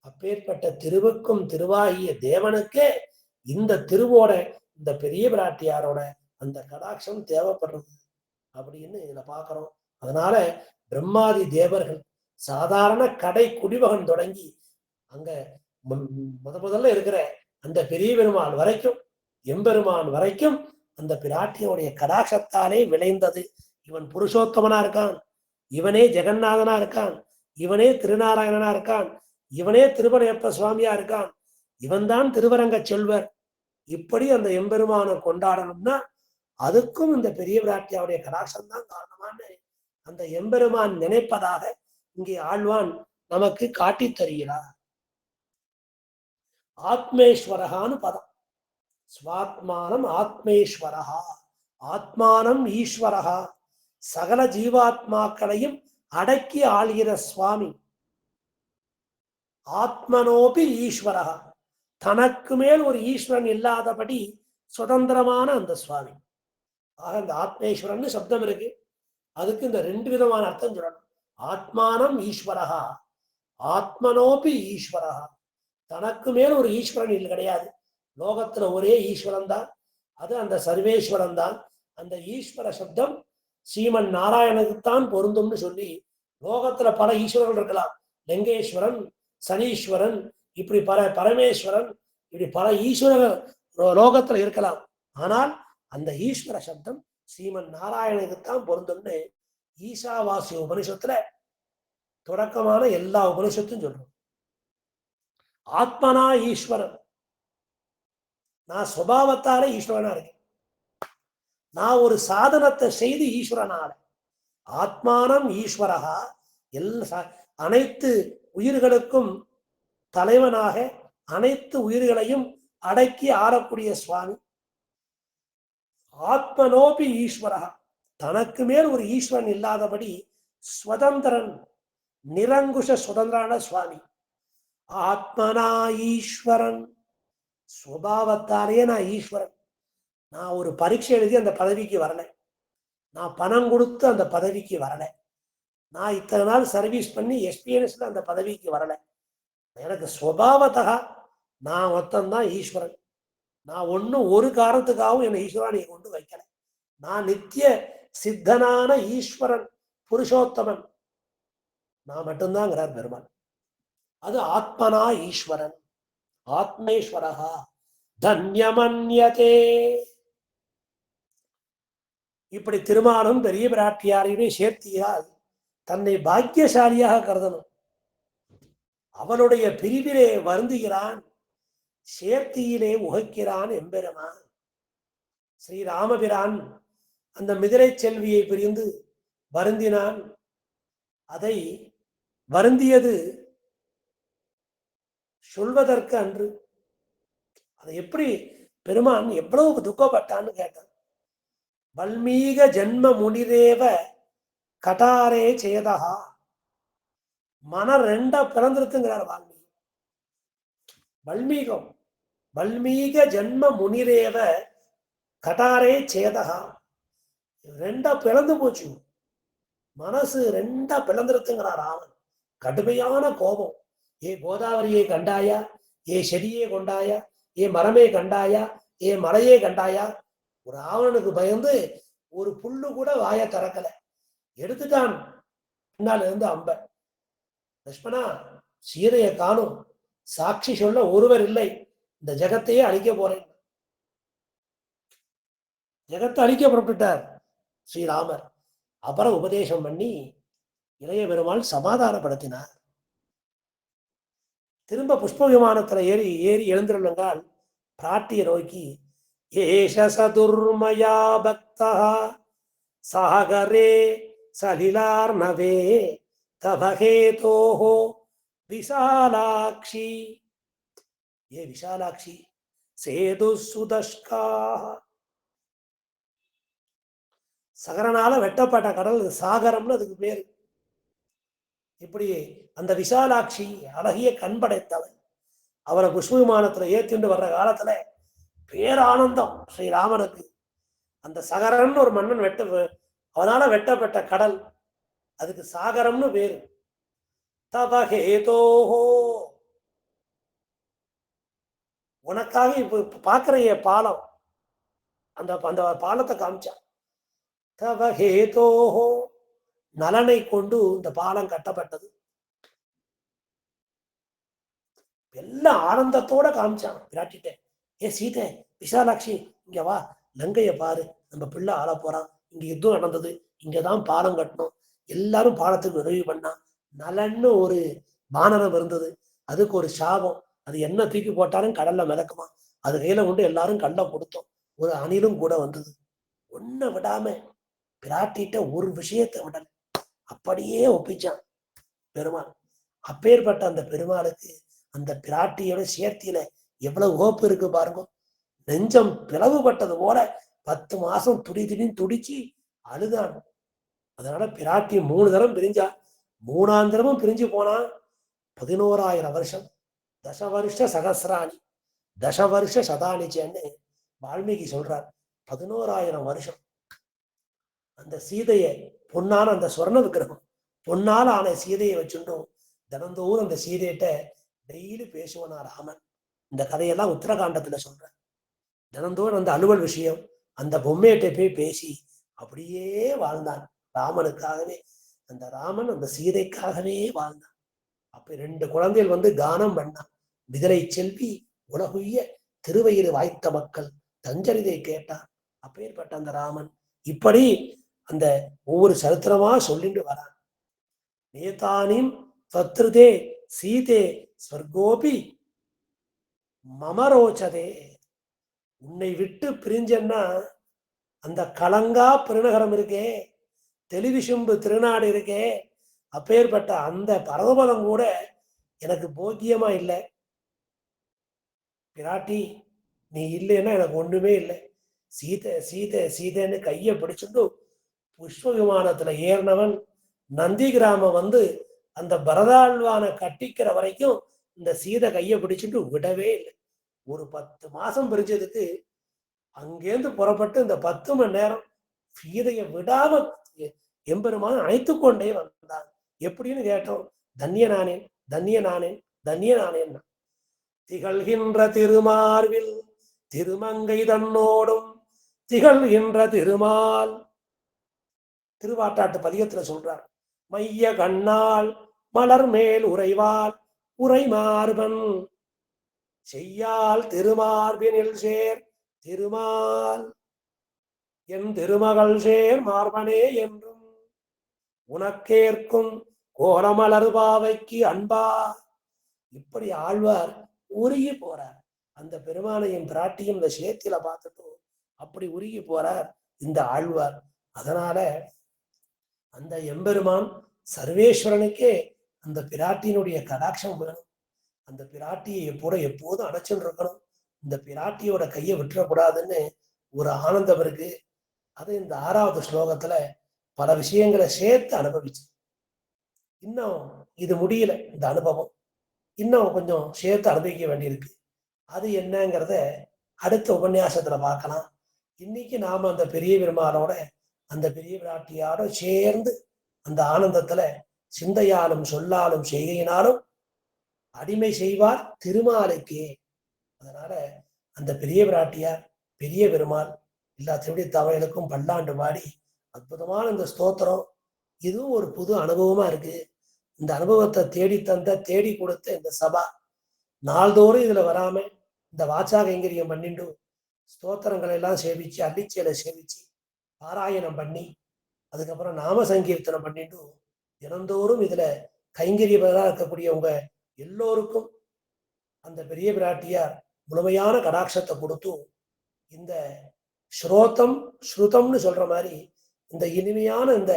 அப்பேற்பட்ட திருவுக்கும் திருவாகிய தேவனுக்கு இந்த திருவோட இந்த பெரிய பிராட்டியாரோட அந்த கடாட்சம் தேவைப்படுறது அப்படின்னு இதுல பாக்குறோம். அதனால பிரம்மாதி தேவர்கள் சாதாரண கடை குடிமகன் தொடங்கி அங்க முதல்ல இருக்கிற அந்த பெரிய பெருமாள் வரைக்கும் எம்பெருமான் வரைக்கும் அந்த பிராட்டியோடைய கடாட்சத்தாலே விளைந்தது. இவன் புருஷோத்தமனா இருக்கான், இவனே ஜெகநாதனா இருக்கான், இவனே திருநாராயணனா இருக்கான், இவனே திருமலையப்ப சுவாமியா இருக்கான், இவன் தான் திருவரங்க செல்வர். இப்படி அந்த எம்பெருமானை கொண்டாடணும்னா அதுக்கும் இந்த பெரிய பிராட்டியாவுடைய கடாட்சம் தான் காரணமானு அந்த எம்பெருமான் நினைப்பதாக இங்கே ஆழ்வான் நமக்கு காட்டி தருகிறார். ஆத்மேஸ்வரகான்னு பதம். ஸ்வாத்மானம் ஆத்மேஸ்வரகா, ஆத்மானம் ஈஸ்வரகா, சகல ஜீவாத்மாக்களையும் அடக்கி ஆள்கிற சுவாமி. ஆத்மனோபி ஈஸ்வரகா, தனக்கு மேல் ஒரு ஈஸ்வரன் இல்லாதபடி சுதந்திரமான அந்த சுவாமி. ஆக இந்த ஆத்மேஸ்வரன் சப்தம் இருக்கு, அதுக்கு இந்த ரெண்டு விதமான அர்த்தம் சொல்லணும். ஆத்மானம் ஈஸ்வரகா, ஆத்மனோபி ஈஸ்வரகா, தனக்கு மேல் ஒரு ஈஸ்வரன் இல்லை கிடையாது. லோகத்துல ஒரே ஈஸ்வரன் தான், அது அந்த சர்வேஸ்வரன் தான். அந்த ஈஸ்வர சப்தம் ஸ்ரீமன் நாராயணனுக்குத்தான் பொருந்தும்னு சொல்லி லோகத்துல பல ஈஸ்வரர்கள் இருக்கலாம். லிங்கேஸ்வரன், சனீஸ்வரன், இப்படி பரமேஸ்வரன், இப்படி பல ஈஸ்வரர்கள் லோகத்துல இருக்கலாம். ஆனால் அந்த ஈஸ்வர சப்தம் ஸ்ரீமன் நாராயணனுக்குத்தான் பொருந்தும்னு ஈசாவாசிய உபனிஷத்துல தொடக்கமான எல்லா உபனிஷத்தும் சொல்றோம். ஆத்மனா ஈஸ்வரன், நான் சுபாவத்தாலே ஈஸ்வரனா இருக்கேன், நான் ஒரு சாதனத்தை செய்து ஈஸ்வரனால. ஆத்மானம் ஈஸ்வரகா, அனைத்து உயிர்களுக்கும் தலைவனாக அனைத்து உயிர்களையும் அடக்கி ஆளக்கூடிய சுவாமி. ஆத்மனோபி ஈஸ்வரகா, தனக்கு மேல் ஒரு ஈஸ்வரன் இல்லாதபடி சுதந்திரன், நிரங்குஷ சுதந்திரான சுவாமி. ஆத்மனா ஈஸ்வரன், சுபாவத்தாலேயே நான் ஈஸ்வரன். நான் ஒரு பரீட்சை எழுதி அந்த பதவிக்கு வரல, நான் பணம் கொடுத்து அந்த பதவிக்கு வரல, நான் இத்தனை நாள் சர்வீஸ் பண்ணி எக்ஸ்பீரியன்ஸ்ல அந்த பதவிக்கு வரல. எனக்கு சுபாவத்தகா நான் மொத்தம்தான் ஈஸ்வரன். நான் ஒன்னும் ஒரு காரணத்துக்காகவும் என்னை ஈஸ்வரனை கொண்டு வைக்கல. நான் நித்திய சித்தனான ஈஸ்வரன், புருஷோத்தமன் நான் மட்டும்தாங்கிறார் பெருமாள். அது ஆத்மனா ஈஸ்வரன், ஆத்மேஸ்வரகா தன்யமன்யதே. இப்படி திருமாலும் பெரிய பிராட்டியாரையுமே சேர்த்தியால் தன்னை பாக்கியசாலியாக கருதணும். அவனுடைய பிரிவிலே வருந்துகிறான், சேர்த்தியிலே உகைக்கிறான் எம்பெருமான். ஸ்ரீராமபிரான் அந்த மிதிரை செல்வியை பிரிந்து வருந்தினான். அதை வருந்தியது சொல்வதற்கு அன்று. அதை எப்படி பெருமான் எவ்வளவு துக்கப்பட்டான்னு கேட்டான். வல்மீக ஜென்ம முனிரேவ கட்டாரே சேதகா, மன ரெண்டா பிறந்திருக்குங்கிறார் வால்மீகி. வல்மீகம், வல்மீக ஜென்ம முனிரேவ கட்டாரே சேதகா, ரெண்டா பிளந்து போச்சு, மனசு ரெண்டா பிளந்திருக்குங்கிறார் ராமன். கடுமையான கோபம். ஏ கோதாவரியை கண்டாயா, ஏ செடியே கொண்டாயா, ஏ மரமே கண்டாயா, ஏ மலையே கண்டாயா. ஒரு ராவணனுக்கு பயந்து ஒரு புல்லு கூட வாய திறக்கல, எடுத்துட்டான் பின்னால் இருந்து அம்ப. லட்சுமணா, சீதையை காணும், சாட்சி சொல்ல ஒருவர் இல்லை, இந்த ஜெகத்தையே அழிக்க போறேன். ஜெகத்தை அழிக்க புறப்பட்டார் ஸ்ரீராமர். அப்புறம் உபதேசம் பண்ணி இளைய பெருமாள் சமாதானப்படுத்தினார். திரும்ப புஷ்ப விமானத்துல ஏறி ஏறி எழுந்திருந்தால் பிராட்டியை நோக்கி, ஏஷ சதுர்மயா பக்தா சாகரே சலிலார்ணவே தபஹேதோஹோ விசாலாட்சி. ஏ விசாலாட்சி, சேது சுதஷ்காஹ. சகரனால வெட்டப்பட்ட கடல் சாகரம்னு அதுக்கு பேரு. இப்படி அந்த விசாலாட்சி அழகிய கண் படைத்தவன். அவரை புஷ்ப விமானத்துல ஏற்றிண்டு வர்ற காலத்துல பேரானந்தம் ஸ்ரீராமனுக்கு. அந்த சகரம்னு ஒரு மன்னன் அவனால வெட்டப்பட்ட கடல், அதுக்கு சாகரம்னு பேரு. தபஹேதோஹோ, உனக்காக இப்ப பாக்குற பாலம், அந்த அந்த பாலத்தை காமிச்சான். தவ ஹேதோஹோ, நலனை கொண்டு இந்த பாலம் கட்டப்பட்டது. எல்லாம் ஆனந்தத்தோட காமிச்சான் பிராட்டிட்ட. ஏ சீதை, விசாலாட்சி, இங்க வா, லங்கைய பாரு, நம்ம பிள்ளை ஆள போறான், இங்க யுத்தம் நடந்தது, இங்கதான் பாலம் கட்டணும், எல்லாரும் பாலத்துக்கு உதவி பண்ணா. நலன்னு ஒரு வானரம் இருந்தது, அதுக்கு ஒரு சாபம், அது என்ன தூக்கி போட்டாலும் கடல்ல மிதக்குமா, அது கையில கொண்டு எல்லாரும் கல்ல கொடுத்தோம், ஒரு அணிலும் கூட வந்தது. ஒன்ன விடாம பிராட்டிட்ட ஒரு விஷயத்தை விடல, அப்படியே ஒப்பிச்சான் பெருமாள். அப்பேற்பட்ட அந்த பெருமாளுக்கு அந்த பிராட்டியோட சேர்த்தியில எவ்வளவு ஓப்பு இருக்கு பாருங்க. நெஞ்சம் பிளவுபட்டது போல 10 மாசம் துடிச்சு அழுதான். அதனால பிராட்டி 3 தரம் பிரிஞ்சா. 3ஆம் தரமும் பிரிஞ்சு போனா 11,000 வருஷம். தசவருஷ சகசிராணி தசவருஷ சதானிச்சேன்னு வால்மீகி சொல்றார். 11,000 வருஷம் அந்த சீதையை, பொன்னான அந்த சொர்ண விக்கிரகம், பொன்னால ஆன சீதையை வச்சுட்டும் தினந்தோறும் அந்த சீதையிட்ட டெய்லி பேசுவனா ராமன். இந்த கதையெல்லாம் உத்தரகாண்டத்துல சொல்றேன். தினந்தோறும் அந்த அலுவல் விஷயம், அந்த பொம்மையிட்ட போய் பேசி அப்படியே வாழ்ந்தான் ராமனுக்காகவே. அந்த ராமன் அந்த சீதைக்காகவே வாழ்ந்தான். அப்ப 2 குழந்தைகள் வந்து கானம் பண்ணான். விதலை செல்வி உலகுய்ய திருவயிறு வாய்த்த மக்கள் தஞ்சரிதை கேட்டான். அப்பேற்பட்ட அந்த ராமன் இப்படி அந்த ஒவ்வொரு சரித்திரமா சொல்லிட்டு வரான். நேதானிம் சத்ருதே சீதே ஸ்வர்கோபி மமரோச்சதே. உன்னை விட்டு பிரிஞ்சன்னா அந்த கலங்கா பெருநகரம் இருக்கே, தெளிவிசும்பு திருநாடு இருக்கே, அப்பேற்பட்ட அந்த பரமபதம் கூட எனக்கு போக்கியமா இல்லை. பிராட்டி நீ இல்லைன்னா எனக்கு ஒண்ணுமே இல்லை. சீதை சீதை சீதைன்னு கையை பிடிச்சிட்டு புஷ்ப விமானத்துல ஏறினவன் நந்தி கிராமம் வந்து அந்த பரதாழ்வான கட்டிக்கிற வரைக்கும் இந்த சீதை கையை பிடிச்சிட்டு விடவே இல்லை. ஒரு 10 மாசம் பிரிஞ்சதுக்கு அங்கேருந்து புறப்பட்டு இந்த 10 மணி நேரம் சீதையை விடாம எம்பெருமான் அழைத்து கொண்டே வந்தான். எப்படின்னு கேட்டோம். தன்யனானேன் தன்யனானேன் தன்யனானேன். திகழ்கின்ற திருமார்வில் திருமங்கை தன்னோடும் திகழ்கின்ற திருமால். திருவாட்டாட்டு பதிகத்துல சொல்றார். மைய கண்ணால் மலர் மேல் உறைவாள் உரைமார்பன் செய்யால் திருமார்பினில் சேர் திருமால் என் திருமகள் சேர் மார்பனே என்றும் உனக்கேற்கும் கோலமலர் பாவைக்கு அன்பா. இப்படி ஆழ்வார் உருகி போறார். அந்த பெருமானையும் பிராட்டியும் இந்த சேத்தில பார்த்துட்டு அப்படி உருகி போறார் இந்த ஆழ்வார். அதனால அந்த எம்பெருமான் சர்வேஸ்வரனுக்கே அந்த பிராட்டியினுடைய கடாட்சம் வேணும். அந்த பிராட்டியை எப்போதும் அணைச்சுன்னு இருக்கணும். இந்த பிராட்டியோட கையை விட்டுறக்கூடாதுன்னு ஒரு ஆனந்தம் இருக்கு. அது இந்த 6வது ஸ்லோகத்துல பல விஷயங்களை சேர்த்து அனுபவிச்சு. இன்னும் இது முடியல, இந்த அனுபவம் இன்னும் கொஞ்சம் சேர்த்து அனுபவிக்க வேண்டியிருக்கு. அது என்னங்கிறத அடுத்த உபன்யாசத்துல பார்க்கலாம். இன்னைக்கு நாம அந்த பெரிய பெருமாளோட அந்த பெரிய பிராட்டியோட சேர்ந்து அந்த ஆனந்தத்துல சிந்தையாலும் சொல்லாலும் செய்கையினாலும் அடிமை செய்வார் திருமாலுக்கே. அதனால அந்த பெரிய பிராட்டியார் பெரிய பெருமாள் எல்லா திருவிடி தவளைகளுக்கும் பல்லாண்டு பாடி அற்புதமான இந்த ஸ்தோத்திரம். இதுவும் ஒரு புது அனுபவமா இருக்கு. இந்த அனுபவத்தை தேடி கொடுத்த இந்த சபா நாள்தோறும் இதுல வராம இந்த வாச்சா கைங்கரியம் பண்ணிட்டு ஸ்தோத்திரங்களை எல்லாம் சேவிச்சு அள்ளிச்சேலை சேவிச்சு பாராயணம் பண்ணி அதுக்கப்புறம் நாம சங்கீர்த்தனம் பண்ணிட்டு தினந்தோறும் இதுல கைங்கரியவராக இருக்கக்கூடியவங்க எல்லோருக்கும் அந்த பெரிய பிராட்டியார் முழுமையான கடாட்சத்தை கொடுத்து இந்த ஸ்ருதம்னு சொல்ற மாதிரி இந்த இனிமையான இந்த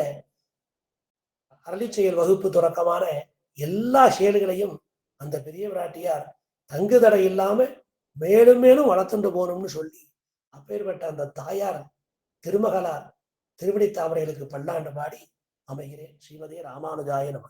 அரளிச்செயல் வகுப்பு தொடக்கமான எல்லா செயல்களையும் அந்த பெரிய பிராட்டியார் தங்குதடை இல்லாம மேலும் மேலும் வளர்த்துண்டு போகணும்னு சொல்லி அப்பேற்பட்ட அந்த தாயார் திருமகளார் திருவடி தாமரைகளுக்கு பல்லாண்டு பாடி அமைகிறேன். ஸ்ரீமதி ராமானுஜாய நம.